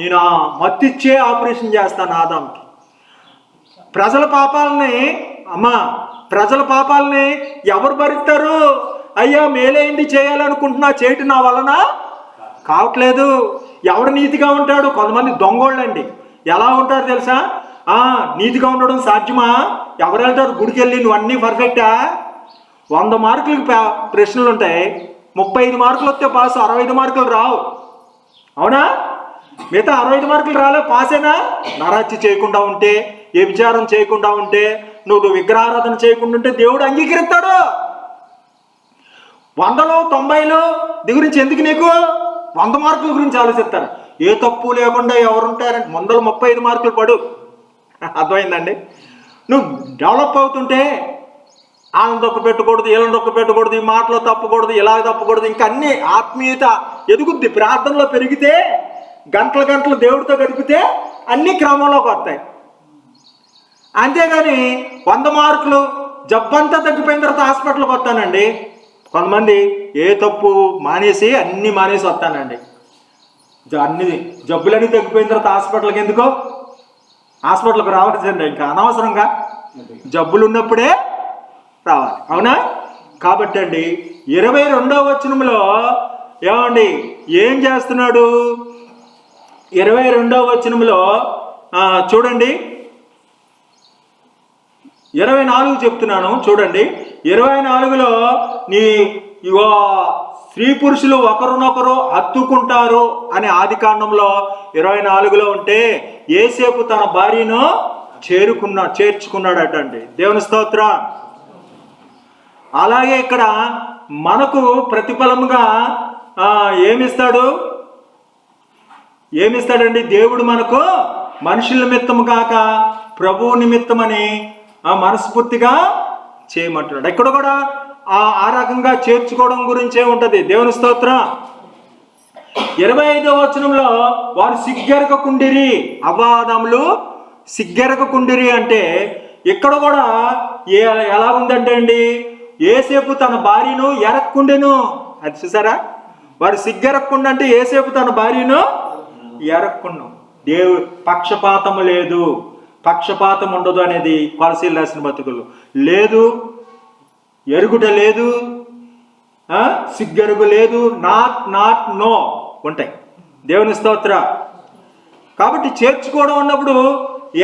నేను మత్తిచ్చే ఆపరేషన్ చేస్తాను ఆదాంకి. ప్రజల పాపాలని ఎవరు భరిస్తారు? అయ్యా మేలైంది చేయాలనుకుంటున్నా, చేయటం నా వలన కావట్లేదు. ఎవడు నీతిగా ఉంటాడు? కొంతమంది దొంగోళ్ళండి. ఎలా ఉంటారు తెలుసా? నీతిగా ఉండడం సాధ్యమా? ఎవరు వెళ్తారు గుడికి వెళ్ళి నువ్వు అన్నీ పర్ఫెక్టా? 100 మార్కులకి ప్రశ్నలు ఉంటాయి, 35 మార్కులు వస్తే పాస్, 65 మార్కులు రావు. అవునా? మిగతా 65 మార్కులు రాలే, పాసేనా? నరహత్య చేయకుండా ఉంటే, వ్యభిచారం చేయకుండా ఉంటే, నువ్వు విగ్రహారాధన చేయకుండా ఉంటే దేవుడు అంగీకరిస్తాడు. 100లో 90లో గురించి ఎందుకు నీకు 100 మార్కుల గురించి ఆలోచిస్తారు. ఏ తప్పు లేకుండా ఎవరుంటారంటే 135 మార్కులు పడు. అర్థమైందండి? నువ్వు డెవలప్ అవుతుంటే వాళ్ళని దొక్క పెట్టకూడదు, వీళ్ళని దొక్క పెట్టకూడదు, ఈ మాటలో తప్పకూడదు, ఇలా తప్పకూడదు, ఇంకా అన్ని ఆత్మీయత ఎదుగుద్ది. ప్రార్థనలో పెరిగితే, గంటలు దేవుడితో గడిపితే అన్ని క్రమంలోకి వస్తాయి. అంతేగాని 100 మార్కులు జబ్బంతా తగ్గిపోయిన తర్వాత హాస్పిటల్కి వస్తానండి. కొంతమంది ఏ తప్పు మానేసి అన్నీ మానేసి వస్తానండి. అన్ని జబ్బులన్నీ తగ్గిపోయిన తర్వాత హాస్పిటల్కి ఎందుకో? హాస్పిటల్కి రావాల్సిందే, ఇంకా అనవసరంగా జబ్బులు ఉన్నప్పుడే రావాలి. అవునా? కాబట్టి అండి 22వ వచనంలో ఏమండి ఏం చేస్తున్నాడు? 22వ వచనంలో చూడండి, 24 చెప్తున్నాను చూడండి. 24లో ఇగో స్త్రీ పురుషులు ఒకరినొకరు హత్తుకుంటారు అని ఆదికాండంలో 24లో ఉంటే, యేసేపు తన భార్యను చేర్చుకున్నాడట అండి. దేవుని స్తోత్రం. అలాగే ఇక్కడ మనకు ప్రతిఫలముగా ఏమిస్తాడండి? దేవుడు మనకు మనుషుల నిమిత్తము కాక ప్రభువు నిమిత్తమని మనస్ఫూర్తిగా చేయమంటున్నాడు. ఇక్కడ కూడా ఆ రకంగా చేర్చుకోవడం గురించే ఉంటుంది. దేవుని స్తోత్రం. 25వ వచనంలో వారు సిగ్గెరగకుండిరి, అవ్వాదములు సిగ్గెరగకుండిరి అంటే ఇక్కడ కూడా ఎలా ఉందంటే అండి, యేసేపు తన భార్యను ఎరక్కుండెను. అది చూసారా? వారు సిగ్గెరక్కుండా అంటే యేసేపు తన భార్యను ఎరక్కుండు. దేవుడు పక్షపాతము లేదు, పక్షపాతం ఉండదు అనేది కొలసీలు రాసిన బతుకులు లేదు, ఎరుగుట లేదు, సిగ్గెరుగు లేదు, నాట్ నో ఉంటాయి. దేవుని స్తోత్ర. కాబట్టి చేర్చుకోవడం ఉన్నప్పుడు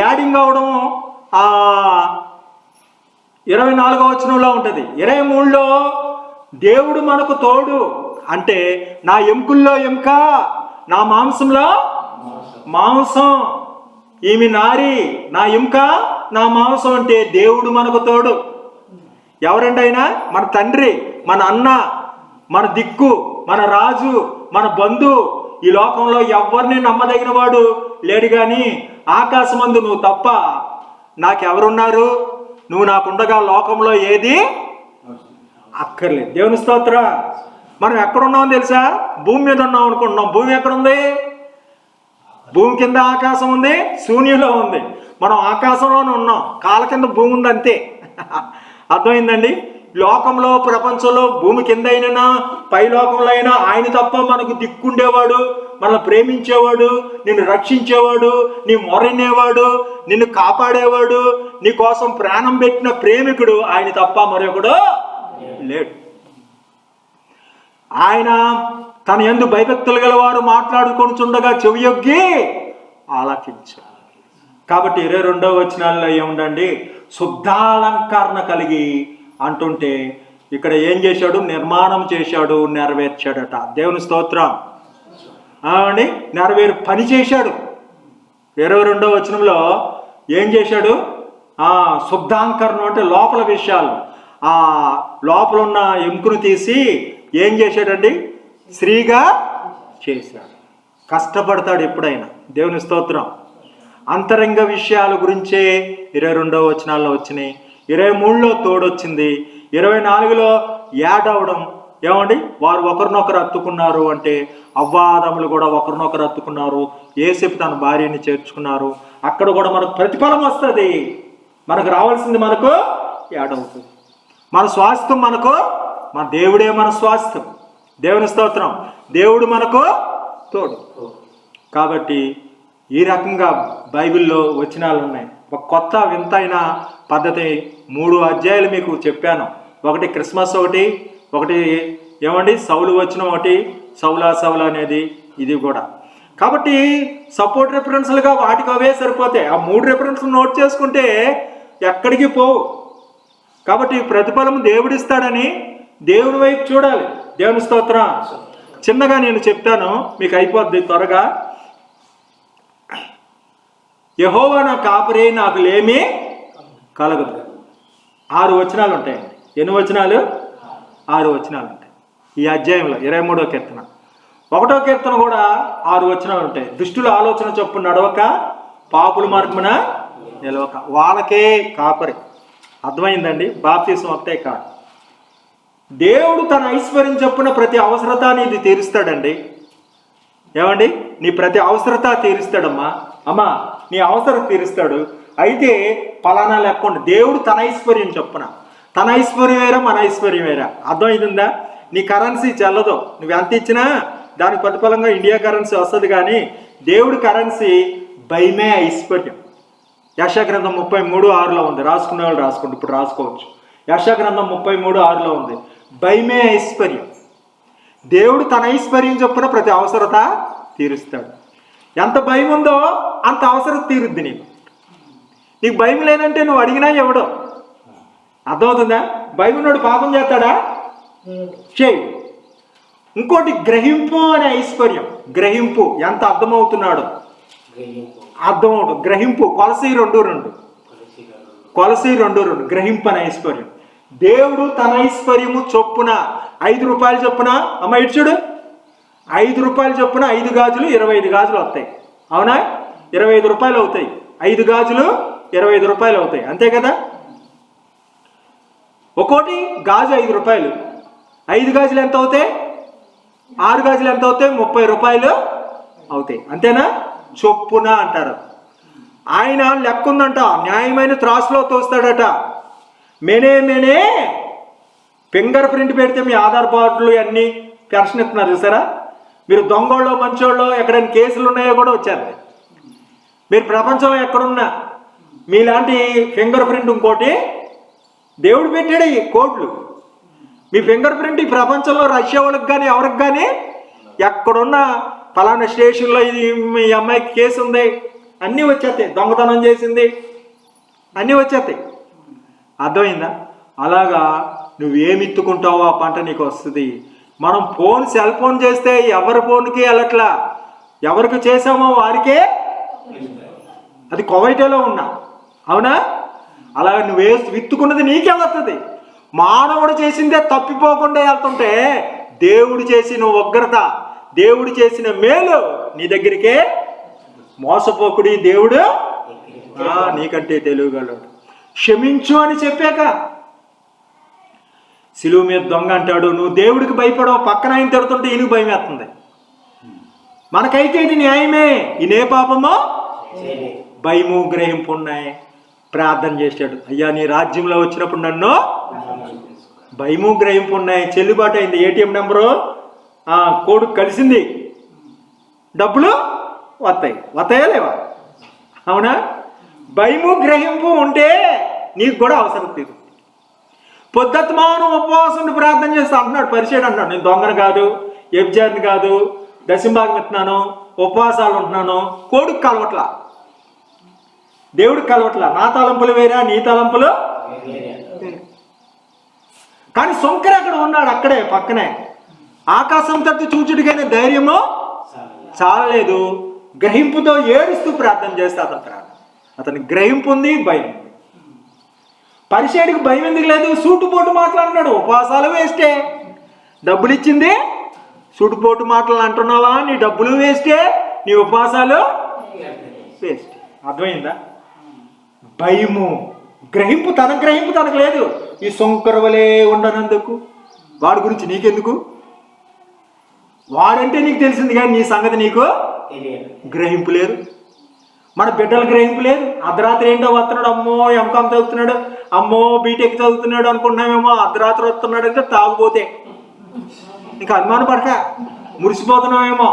యాడింగ్ అవడం 24వ వచనంలో ఉంటుంది. 23లో దేవుడు మనకు తోడు అంటే, నా ఎముకల్లో ఎముక, నా మాంసంలో మాంసం, ఈమె నారి, నా ఎముక నా మాంసం అంటే దేవుడు మనకు తోడు. ఎవరండి ఆయన? మన తండ్రి, మన అన్న, మన దిక్కు, మన రాజు, మన బంధు. ఈ లోకంలో ఎవరిని నమ్మదగిన వాడు లేడు. కానీ ఆకాశమందు నువ్వు తప్ప నాకెవరున్నారు? నువ్వు నాకుండగా లోకంలో ఏది అక్కర్లేదు. దేవుని స్తోత్ర. మనం ఎక్కడున్నామో తెలుసా? భూమి మీద ఉన్నాం అనుకుంటున్నాం. భూమి ఎక్కడుంది? భూమి కింద ఆకాశం ఉంది, శూన్యంలో ఉంది. మనం ఆకాశంలోనే ఉన్నాం, కాళ్ళ కింద భూమి ఉంది, అంతే. అర్థమైందండి? లోకంలో, ప్రపంచంలో భూమి కింద అయినా పై లోకంలో అయినా ఆయన తప్ప మనకు దిక్కుండేవాడు, మనల్ని ప్రేమించేవాడు, నిన్ను రక్షించేవాడు, నీ మొరనేవాడు, నిన్ను కాపాడేవాడు, నీ కోసం ప్రాణం పెట్టిన ప్రేమికుడు ఆయన తప్ప మరొకడు లేడు. ఆయన తన యందు భయభక్తులు గల వారు మాట్లాడుకొనుచుండగా చెవియొగ్గి ఆలకించాడు. కాబట్టి 22వ వచనాల్లో ఏముందండి? శుద్ధాలంకరణ కలిగి అంటుంటే ఇక్కడ ఏం చేశాడు? నిర్మాణం చేశాడు, నెరవేర్చాడట. దేవుని స్తోత్రం అండి. పని చేశాడు. 22వ వచనంలో ఏం చేశాడు? శుద్ధాంకరణ అంటే లోపల విషయాలు, లోపల ఉన్న ఎముకను తీసి ఏం చేశాడండి? స్త్రీగా చేశాడు. కష్టపడతాడు ఎప్పుడైనా. దేవుని స్తోత్రం. అంతరంగ విషయాల గురించే 22వ వచనాల్లో వచ్చినాయి. 23లో తోడొచ్చింది. 24లో యాడ్ అవడం. ఏమండి? వారు ఒకరినొకరు హత్తుకున్నారు అంటే అవ్వాదములు కూడా ఒకరినొకరు హత్తుకున్నారు. యేసేపు తన భార్యని చేర్చుకున్నారు. అక్కడ కూడా మనకు ప్రతిఫలం వస్తుంది. మనకు రావాల్సింది మనకు యాడ్ అవుతుంది. మన స్వాస్థ్యం మనకు, మన దేవుడే మన స్వాస్థ్యం. దేవుని స్తోత్రం. దేవుడు మనకు తోడు. కాబట్టి ఈ రకంగా బైబిల్లో వచనాలు ఉన్నాయి. ఒక కొత్త వింతైన పద్ధతి 3 అధ్యాయాలు మీకు చెప్పాను. ఒకటి క్రిస్మస్, ఒకటి ఏమండి సౌలు వచనం, ఒకటి సౌలా అనేది, ఇది కూడా. కాబట్టి సపోర్ట్ రెఫరెన్స్లుగా వాటికి అవే సరిపోతాయి. ఆ 3 రెఫరెన్స్లు నోట్ చేసుకుంటే ఎక్కడికి పోవు. కాబట్టి ప్రతిఫలం దేవుడిస్తాడని దేవుడి వైపు చూడాలి. దేవుని స్తోత్రం. చిన్నగా నేను చెప్తాను, మీకు అయిపోద్ది త్వరగా. యెహోవా నా కాపరే, నాకు లేమి కలగదు. 6 వచనాలు ఉంటాయండి. ఎన్ని వచనాలు? 6 వచనాలు ఉంటాయి ఈ అధ్యాయంలో. 23వ కీర్తన 1వ కీర్తన కూడా 6 వచనాలు ఉంటాయి. దుష్టుల ఆలోచన చొప్పున నడవక, పాపుల మార్గమున నిలవక. వాళ్ళకే కాపరి. అర్థమైందండి? బాప్తీసం ఒకటే కాదు. దేవుడు తన ఐశ్వర్యం చొప్పున ప్రతి అవసరత నీది తీరుస్తాడండి. ఏమండి? నీ ప్రతి అవసరత తీరుస్తాడమ్మా. అమ్మా, నీ అవసరం తీరుస్తాడు. అయితే పలానా లేకుండా దేవుడు తన ఐశ్వర్యం చొప్పున. తన ఐశ్వర్యం వేరా, మన ఐశ్వర్యం వేరా. అర్థమవుతుందా? నీ కరెన్సీ చెల్లదు. నువ్వు ఎంత ఇచ్చినా దానికి ప్రతిఫలంగా ఇండియా కరెన్సీ వస్తుంది. కానీ దేవుడి కరెన్సీ భయమే ఐశ్వర్యం. యెషయా గ్రంథం 33:6లో ఉంది. రాసుకునే వాళ్ళు రాసుకోండి, ఇప్పుడు రాసుకోవచ్చు. యెషయా గ్రంథం 33:6లో ఉంది. భయమే ఐశ్వర్యం. దేవుడు తన ఐశ్వర్యం చొప్పున ప్రతి అవసరత తీరుస్తాడు. ఎంత భయం ఉందో అంత అవసరం తీరుద్ది నీకు. నీకు భయం లేదంటే నువ్వు అడిగినా ఎవడో. అర్థమవుతుందా? భయం ఉన్నాడు పాపం చేస్తాడా? చేయి. ఇంకోటి గ్రహింపు అనే ఐశ్వర్యం. గ్రహింపు ఎంత అర్థమవుతున్నాడు? అర్థమవుతుంది. గ్రహింపు. కొలసీ 2:2. కొలసీ 2:2. గ్రహింపు అనే ఐశ్వర్యం. దేవుడు తన ఐశ్వర్యము చొప్పున 5 రూపాయలు చొప్పున, అమ్మ ఇటు చూడు, 5 రూపాయలు చొప్పున 5 గాజులు 25 గాజులు వస్తాయి. అవునా? 25 రూపాయలు అవుతాయి. 5 గాజులు 25 రూపాయలు అవుతాయి. అంతే కదా? ఒక్కోటి గాజు 5 రూపాయలు. 5 గాజులు ఎంత అవుతాయి? 6 గాజులు ఎంత అవుతాయి? 30 రూపాయలు అవుతాయి. అంతేనా? చొప్పున అంటారు. ఆయన లెక్క ఉందంట. న్యాయమైన త్రాసులో తోస్తాడట. మెనే ఫింగర్ ప్రింట్ పెడితే మీ ఆధార్ కార్డులు అన్నీ పెన్షన్ ఇస్తున్నారు చూసారా? మీరు దొంగోళ్ళో మంచోళ్ళో ఎక్కడైనా కేసులు ఉన్నాయో కూడా వచ్చారు. మీరు ప్రపంచంలో ఎక్కడున్నా మీలాంటి ఫింగర్ ప్రింట్ ఇంకోటి దేవుడు పెట్టాడు. ఈ కోడ్లు మీ ఫింగర్ ప్రింట్ ఈ ప్రపంచంలో రష్యా వాళ్ళకి కానీ ఎవరికి కానీ ఎక్కడున్నా ఫలానా స్టేషన్లో ఇది మీ అమ్మాయికి కేసు ఉంది అన్నీ వచ్చేస్తాయి. దొంగతనం చేసింది అన్నీ వచ్చేస్తాయి. అర్థమైందా? అలాగా నువ్వేమి ఎత్తుకుంటావో ఆ పంట నీకు వస్తుంది. మనం సెల్ ఫోన్ చేస్తే ఎవరి ఫోన్కి వెళ్ళట్లా. ఎవరికి చేసామో వారికే అది కొవైటేలో ఉన్నా. అవునా? అలా నువ్వే విత్తుకున్నది నీకే వస్తుంది. మానవుడు చేసిందే తప్పిపోకుండా వెళ్తుంటే దేవుడు చేసిన ఉగ్రత, దేవుడు చేసిన మేలు నీ దగ్గరికే మోసపోకుడి. దేవుడు నీకంటే తెలియగలడు. క్షమించు అని చెప్పాక సిలువ మీద దొంగ అంటాడు. నువ్వు దేవుడికి భయపడవు, పక్కన ఆయన తిడుతుంటే ఈయనకు భయం వేస్తుంది. మనకైతే ఇది న్యాయమే. ఈయనే పాపమో భయము గ్రహింపు ఉన్నాయి. ప్రార్థన చేశాడు, అయ్యా నీ రాజ్యంలో వచ్చినప్పుడు నన్ను భయము గ్రహింపు ఉన్నాయి. చెల్లుబాటు అయింది. ఏటీఎం నెంబరు కోడ్ కలిసింది. డబ్బులు వస్తాయా లేవా? అవునా? భయము గ్రహింపు ఉంటే నీకు కూడా అవసరం తీరు. పొద్దుమానం ఉపవాసం ప్రార్థన చేస్తా అంటున్నాడు. పరిచయం అంటున్నాడు, నేను దొంగను కాదు, వ్యభిచారిని కాదు, దశంభాగం ఇస్తున్నాను, ఉపవాసాలు ఉంటున్నాను. కోడికి కలవట్లా, దేవుడికి కలవట్లా. నా తలంపులు వేరా, నీ తలంపులు. కానీ శంకర్ అక్కడ ఉన్నాడు, అక్కడే పక్కనే. ఆకాశం తట్టు చూచుడికైనా ధైర్యము చాలలేదు. గ్రహింపుతో ఏడుస్తూ ప్రార్థన చేస్తే అతని గ్రహింపు ఉంది, భయం. పరిచయుడికి భయం ఎందుకు లేదు? సూటుపోటు మాట్లాడినాడు. ఉపవాసాలు వేస్టే. డబ్బులు ఇచ్చింది సూటుపోటు మాటలు అంటున్నావా? నీ డబ్బులు వేస్టే, నీ ఉపవాసాలు వేస్ట్. అర్థమైందా? భయము గ్రహింపు తనకు లేదు. ఈ శంకరవలే ఉండనందుకు వాడి గురించి నీకెందుకు? వాడంటే నీకు తెలిసింది కానీ నీ సంగతి నీకు గ్రహింపు లేదు. మన బిడ్డల గ్రహింపు లేదు. అర్ధరాత్రి ఏంటో వస్తున్నాడు, అమ్మో ఎంకామ్ చదువుతున్నాడు, అమ్మో బీటెక్ చదువుతున్నాడు అనుకుంటున్నామేమో. అర్ధరాత్రి వస్తున్నాడు అంటే తాగుపోతే ఇంకా అనుమాన పడక మురిసిపోతున్నామేమో.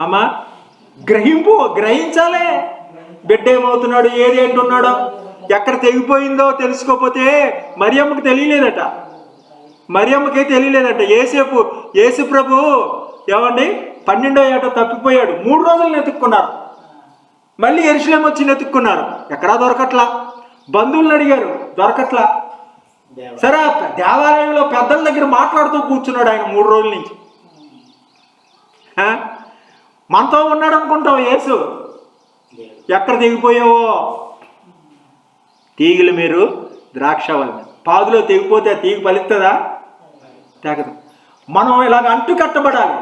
అమ్మా గ్రహింపు, గ్రహించాలే. బిడ్డ ఏమవుతున్నాడు, ఏది ఏంటున్నాడో, ఎక్కడ తెగిపోయిందో తెలుసుకోకపోతే మరియమ్మకి తెలియలేదట. మరియమ్మకే తెలియలేదట. యేసు ప్రభు ఏమండి 12వ ఏట తప్పిపోయాడు. 3 రోజులు వెతుక్కున్నారు. మళ్ళీ యెరూషలేము వచ్చి వెతుక్కున్నారు. ఎక్కడా దొరకట్లా. బంధువులను అడిగారు, దొరకట్లా. సరే దేవాలయంలో పెద్దల దగ్గర మాట్లాడుతూ కూర్చున్నాడు ఆయన 3 రోజుల నుంచి. మనతో ఉన్నాడు అనుకుంటావు యేసు. ఎక్కడ తెగిపోయావో? తీగలు మీరు ద్రాక్షవల్లి. పాదులో తెగిపోతే ఆ తీగ ఫలిస్తుందా? తెగదు. మనం ఇలాగ అంటు కట్టబడాలి.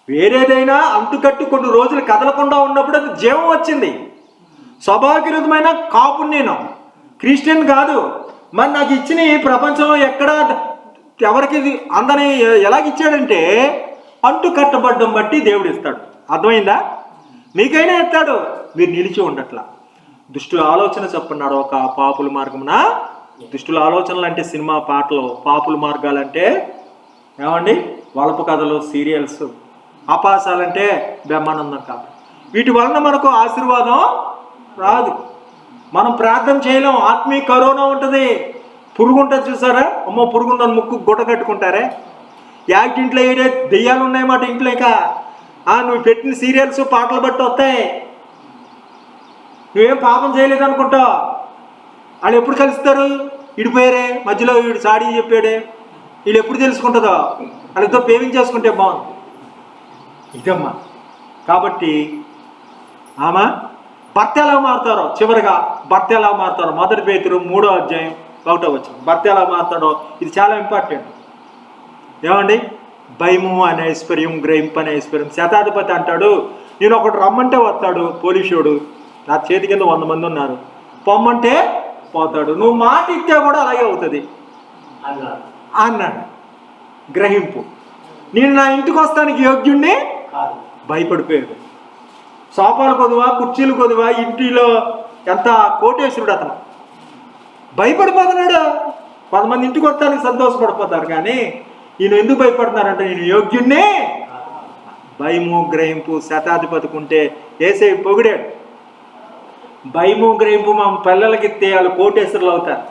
వేరేదైనా అంటుకట్టు కొన్ని రోజులు కదలకుండా ఉన్నప్పుడు అది జీవం వచ్చింది. స్వభావవిరుద్ధమైన కాపు నేను క్రిస్టియన్ కాదు. మరి నాకు ఇచ్చిన ఈ ప్రపంచంలో ఎక్కడ ఎవరికి అందని ఎలాగిచ్చాడంటే అంటు కట్టబడ్డం బట్టి దేవుడు ఇస్తాడు. అర్థమైందా? మీకైనా ఇస్తాడు, మీరు నిలిచి ఉండట్లా. దుష్టుల ఆలోచన చెప్పన్నాడు ఒక పాపుల మార్గమున. దుష్టుల ఆలోచనలు అంటే సినిమా పాటలు, పాపుల మార్గాలంటే ఏమండి వలప కథలు, సీరియల్స్, అపాసాలంటే బ్రహ్మానందం కాదు. వీటి వలన మనకు ఆశీర్వాదం రాదు. మనం ప్రార్థన చేయలేం. ఆత్మీయ కరోనా ఉంటుంది. పురుగు ఉంటుంది చూసారా? అమ్మో పురుగుందని ముక్కు గుట్ట కట్టుకుంటారే. యాక్టింట్లో ఏడే దెయ్యాలు ఉన్నాయన్నమాట ఇంట్లో. ఇక నువ్వు పెట్టిన సీరియల్స్ పాటలు బట్టి వస్తాయి. నువ్వేం పాపం చేయలేదు అనుకుంటావు. వాళ్ళు ఎప్పుడు కలుస్తారు? ఇడిపోయారే, మధ్యలో వీడు సాడీ చెప్పాడే, వీళ్ళు ఎప్పుడు తెలుసుకుంటుందో? వాళ్ళతో ప్రేమించేసుకుంటే బాగుంది. ఇదమ్మా. కాబట్టి ఆమె భర్త ఎలా మారుతారో, చివరిగా భర్త ఎలా మారుతారో 1 పేతురు 3వ అధ్యాయం 1వ వచనం. భర్త ఎలా మారుతాడో ఇది చాలా ఇంపార్టెంట్. ఏమండి? భయము అనే ఐశ్వర్యం, గ్రహింపు అనే ఐశ్వర్యం. శతాధిపతి అంటాడు, నేను ఒకటి రమ్మంటే వస్తాడు పోలీసుడు, నా చేతి కింద 100 మంది ఉన్నారు, పొమ్మంటే పోతాడు. నువ్వు మాట ఇస్తే కూడా అలాగే అవుతుంది అన్నాడు. గ్రహింపు. నేను నా ఇంటికి వస్తానికి యోగ్యుణ్ణి భయపడిపోయాడు. సోఫాలు కొదువా, కుర్చీలు కొదువా, ఇంటిలో ఎంత కోటేశ్వరుడు అతను. భయపడిపోతున్నాడు. 10 మంది ఇంటికి వస్తానికి సంతోషపడిపోతారు, కానీ ఈయన ఎందుకు భయపడుతున్నారంటే నేను యోగ్యుణ్ణి. భయము గ్రహింపు శతాధిపతికి ఉంటే యేసయ్య పొగిడాడు. భయము గ్రహింపు మా పిల్లలకి ఇస్తే వాళ్ళు కోటేశ్వరులు అవుతారు.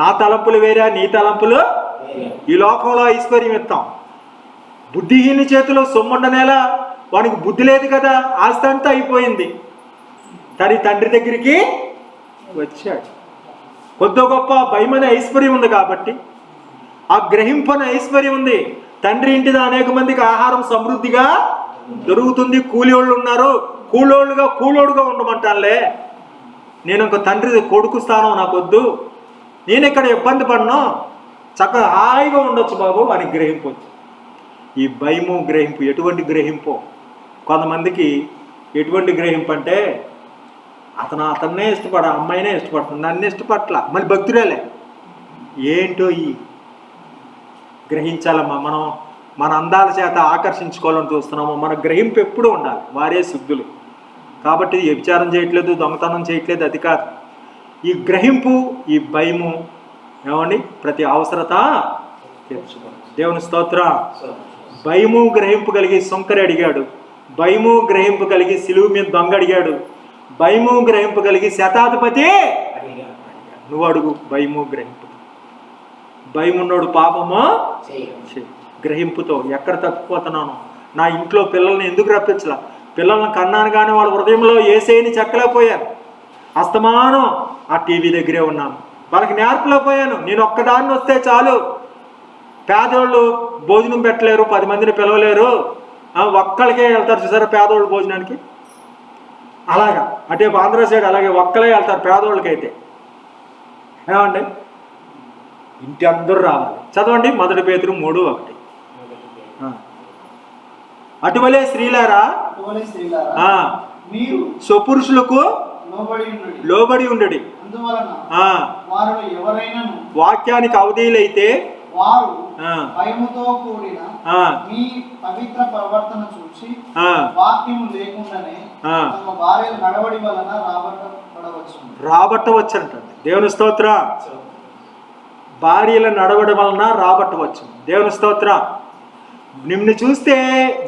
నా తలంపులు వేరే, నీ తలంపులు. ఈ లోకంలో ఐశ్వర్యం ఇస్తాం. బుద్ధిహీన చేతిలో సొమ్ముండనేలా, వానికి బుద్ధి లేదు కదా, ఆస్తి అంతా అయిపోయింది. కానీ తండ్రి దగ్గరికి వచ్చాడు. కొద్ది గొప్ప భయం అనే ఐశ్వర్యం ఉంది కాబట్టి, ఆ గ్రహింపు అనే ఐశ్వర్యం ఉంది. తండ్రి ఇంటిది అనేక మందికి ఆహారం సమృద్ధిగా దొరుకుతుంది. కూలోళ్ళు ఉన్నారు, కూలోడుగా ఉండమంటానులే. నేను ఇంకో తండ్రి కొడుకు స్థానం నాకు వద్దు, నేను ఇక్కడ ఇబ్బంది పడను, చక్కగా హాయిగా ఉండొచ్చు బాబు అని గ్రహింపు వచ్చి. ఈ భయము గ్రహింపు ఎటువంటి గ్రహింపు? కొంతమందికి ఎటువంటి గ్రహింపు అంటే అతన్నే అమ్మాయినే ఇష్టపడుతుంది, నన్ను ఇష్టపడట్లా, మళ్ళీ భక్తురాలే. ఏంటో ఈ గ్రహించాలమ్మా. మనం మన అందాల చేత ఆకర్షించుకోవాలని చూస్తున్నాము. మన గ్రహింపు ఎప్పుడూ ఉండాలి. వారే శుద్ధులు కాబట్టి వ్యభిచారం చేయట్లేదు, దొంగతనం చేయట్లేదు, అది కాదు. ఈ గ్రహింపు, ఈ భయము ఏమండి ప్రతి అవసరత తీర్చుకోవాలి. దేవుని స్తోత్రం. భయము గ్రహింపు కలిగి సుంకరి అడిగాడు. భయము గ్రహింపు కలిగి సిలువు మీద దొంగ అడిగాడు. భయము గ్రహింపు కలిగి శతాధిపతి నువ్వు అడుగు. భయము గ్రహింపు. భయమున్నోడు పాపము గ్రహింపుతో ఎక్కడ తప్పిపోతున్నాను, నా ఇంట్లో పిల్లల్ని ఎందుకు రప్పించలా, పిల్లల్ని కన్నాను కానీ వాళ్ళ హృదయంలో యేసయ్యని చెక్కలేకపోయాను, అస్తమానం ఆ టీవీ దగ్గరే ఉన్నాను, వాళ్ళకి నేర్పలేకపోయాను. నేను ఒక్కదాన్ని వస్తే చాలు, పేదోళ్ళు భోజనం పెట్టలేరు, 10 మందిని పిలవలేరు, ఒక్కళ్ళకే వెళ్తారు చూసారా పేదోళ్ళు భోజనానికి. అలాగా అటే ఆంధ్ర సైడ్ అలాగే ఒక్కలే వెళ్తారు పేదోళ్ళకైతే. ఏమండి? ఇంటి అందరూ రావాలి. చదవండి 1 పేతురు 3:1. అటువలే స్త్రీలారా మీరు స్వపురుషులకు లోబడి ఉండడి. వాక్యానికి అవధీయులైతే వారు భయముతో కూడిన మీ పవిత్ర ప్రవర్తన చూసి వాక్యము లేకుండానే తమ భార్యల నడవడి వలన రాబట్టవచ్చంట. దేవుని స్తోత్రం. భార్యల నడవడి వలన రాబట్టవచ్చు. దేవుని స్తోత్రం. నిన్ను చూస్తే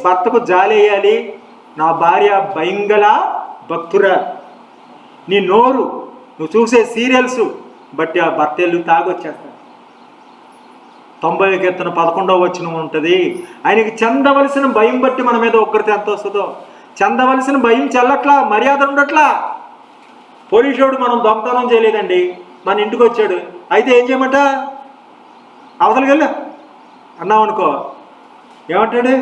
భర్తకు జాలేయాలి, నా భార్య భయంగల భక్తురా. నీ నోరు, నువ్వు చూసే సీరియల్స్ బట్టి ఆ భర్తలు తాగొచ్చేస్తాడు. 90వ కీర్తన 11వ వచనం ఉంటుంది. ఆయనకి చెందవలసిన భయం బట్టి మన మీద ఉగ్రత ఎంత వస్తుందో. చెందవలసిన భయం చెల్లట్లా, మర్యాద ఉండట్లా. పోలీసుడు మనం దొంగతనం చేయలేదండి, మన ఇంటికి వచ్చాడు, అయితే ఏం చేయమంట, అవతలకి వెళ్ళు అన్నావు అనుకో, ఏమంటాడు?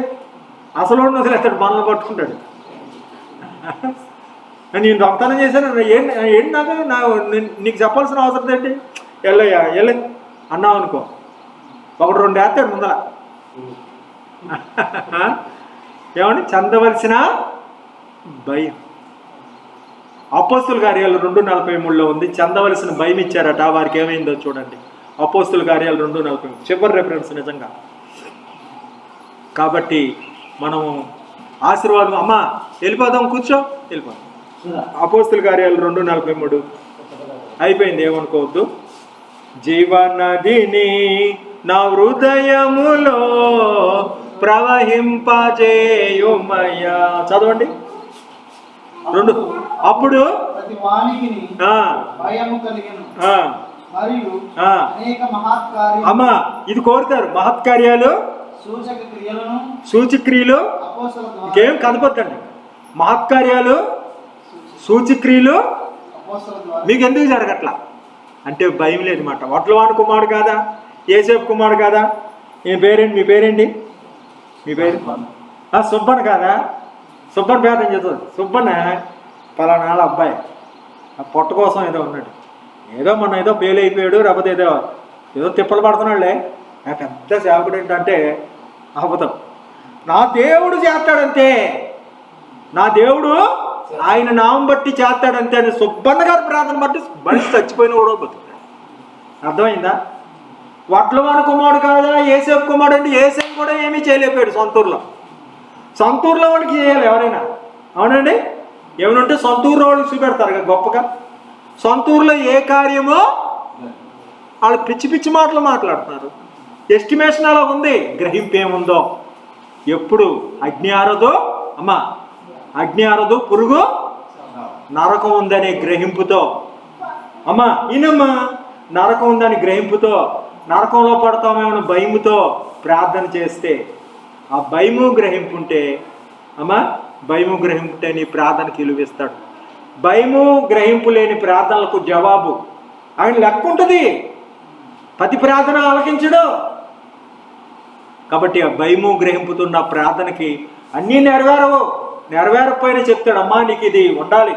అసలు వదిలేస్తాడు, మనల్ని పట్టుకుంటాడు. నేను దొంగతనం చేశాను, ఏంటి నాకు నీకు చెప్పాల్సిన అవసరం ఏంటి, వెళ్ళయ్యా వెళ్ళే అన్నావు అనుకో, ఒకడు 2 వేస్తాడు ముందర. ఏమండి, చెందవలసిన భయం. అపోస్తుల కార్యాలు 2:43 ఉంది, చెందవలసిన భయం ఇచ్చారట. వారికి ఏమైందో చూడండి. అపోస్తుల కార్యాలు 2:43 చివరి రెఫరెన్స్ నిజంగా. కాబట్టి మనం ఆశీర్వాదం, అమ్మా వెళ్ళిపోదాం, కూర్చో, వెళ్ళిపోదాం. అపోస్తుల కార్యాలు 2:43 అయిపోయింది, ఏమనుకోవద్దు. జీవనదిని నా హృదయములో ప్రవహింపజేయుమయ్యా. చదవండి 2. అప్పుడు అమ్మా ఇది కోరుతారు, మహత్కార్యాలు, సూచక్రియలు, ఇంకేం కదపొద్దండి. మహత్కార్యాలు, సూచక్రియలు మీకు ఎందుకు జరగట్లా అంటే భయం లేదు మాట. వడ్లవాని కుమారుడు కాదా, యేసేపు కుమారుడు కాదా? మీ పేరేంటి, మీ పేరేంటి, మీ పేరు సుబ్బన్న కాదా? సుబ్బన్న పేదం చెప్తుంది. సుబ్బన్న పలానా అబ్బాయి ఆ పొట్ట కోసం ఏదో ఉన్నాడు, ఏదో మొన్న ఏదో ఫెయిల్ అయిపోయాడు, లేకపోతే ఏదో తిప్పలు పడుతున్నాడులే. ఆ పెద్ద సేవకుడు ఏంటంటే అబద్ధం. నా దేవుడు చేస్తాడంతే, నా దేవుడు ఆయన నామం బట్టి చేస్తాడంతే అని సుబ్బన్న గారి ప్రార్థన బట్టి మనిషి చచ్చిపోయిన కూడా బతుకుతాడు. అర్థమైందా? వడ్లవాని కుమారుడు కాదా, యేసేపు కుమారుడు అంటే యేసేపు కూడా ఏమీ చేయలేకపోయాడు సొంతూరులో. సొంతూరులో వాడికి చేయాలి ఎవరైనా, అవునండి? ఏమైనా ఉంటే సొంతూరులో వాళ్ళకి చూపెడతారు కదా గొప్పగా. సొంతూరులో ఏ కార్యమో వాళ్ళు పిచ్చి పిచ్చి మాటలు మాట్లాడుతున్నారు. ఎస్టిమేషన్ అలా ఉంది, గ్రహింపు ఏముందో. ఎప్పుడు అగ్ని ఆరదో, అమ్మా అగ్ని ఆరదు, పురుగు నరకం ఉందనే గ్రహింపుతో, అమ్మా ఈయనమ్మా నరకం ఉందని గ్రహింపుతో, నరకంలో పడతామేమో భయముతో ప్రార్థన చేస్తే, ఆ భయము గ్రహింపు ఉంటే, అమ్మా భయము గ్రహింపు ఉంటే నీ ప్రార్థనకి విలువిస్తాడు. భయము గ్రహింపు లేని ప్రార్థనలకు జవాబు ఆయన లెక్క ఉంటుంది, ప్రతి ప్రార్థన ఆలకించడు. కాబట్టి ఆ భయము గ్రహింపుతున్న ప్రార్థనకి అన్నీ నెరవేరకపోయినా చెప్తాడు, అమ్మా నీకు ఇది ఉండాలి,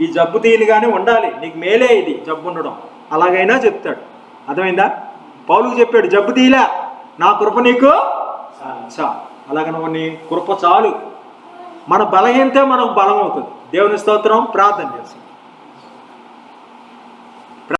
ఈ జబ్బు తీయనిగానే ఉండాలి, నీకు మేలే ఇది జబ్బు ఉండడం, అలాగైనా చెప్తాడు. అర్థమైందా? పౌలుకు చెప్పాడు, జబ్బు తీయలే, నా కృప నీకు చాలు. అలాగ నువ్వు నీ కృప చాలు. మన బలహీనతే మనకు బలం అవుతుంది. దేవుని స్తోత్రం. ప్రార్థన చేస్తాం.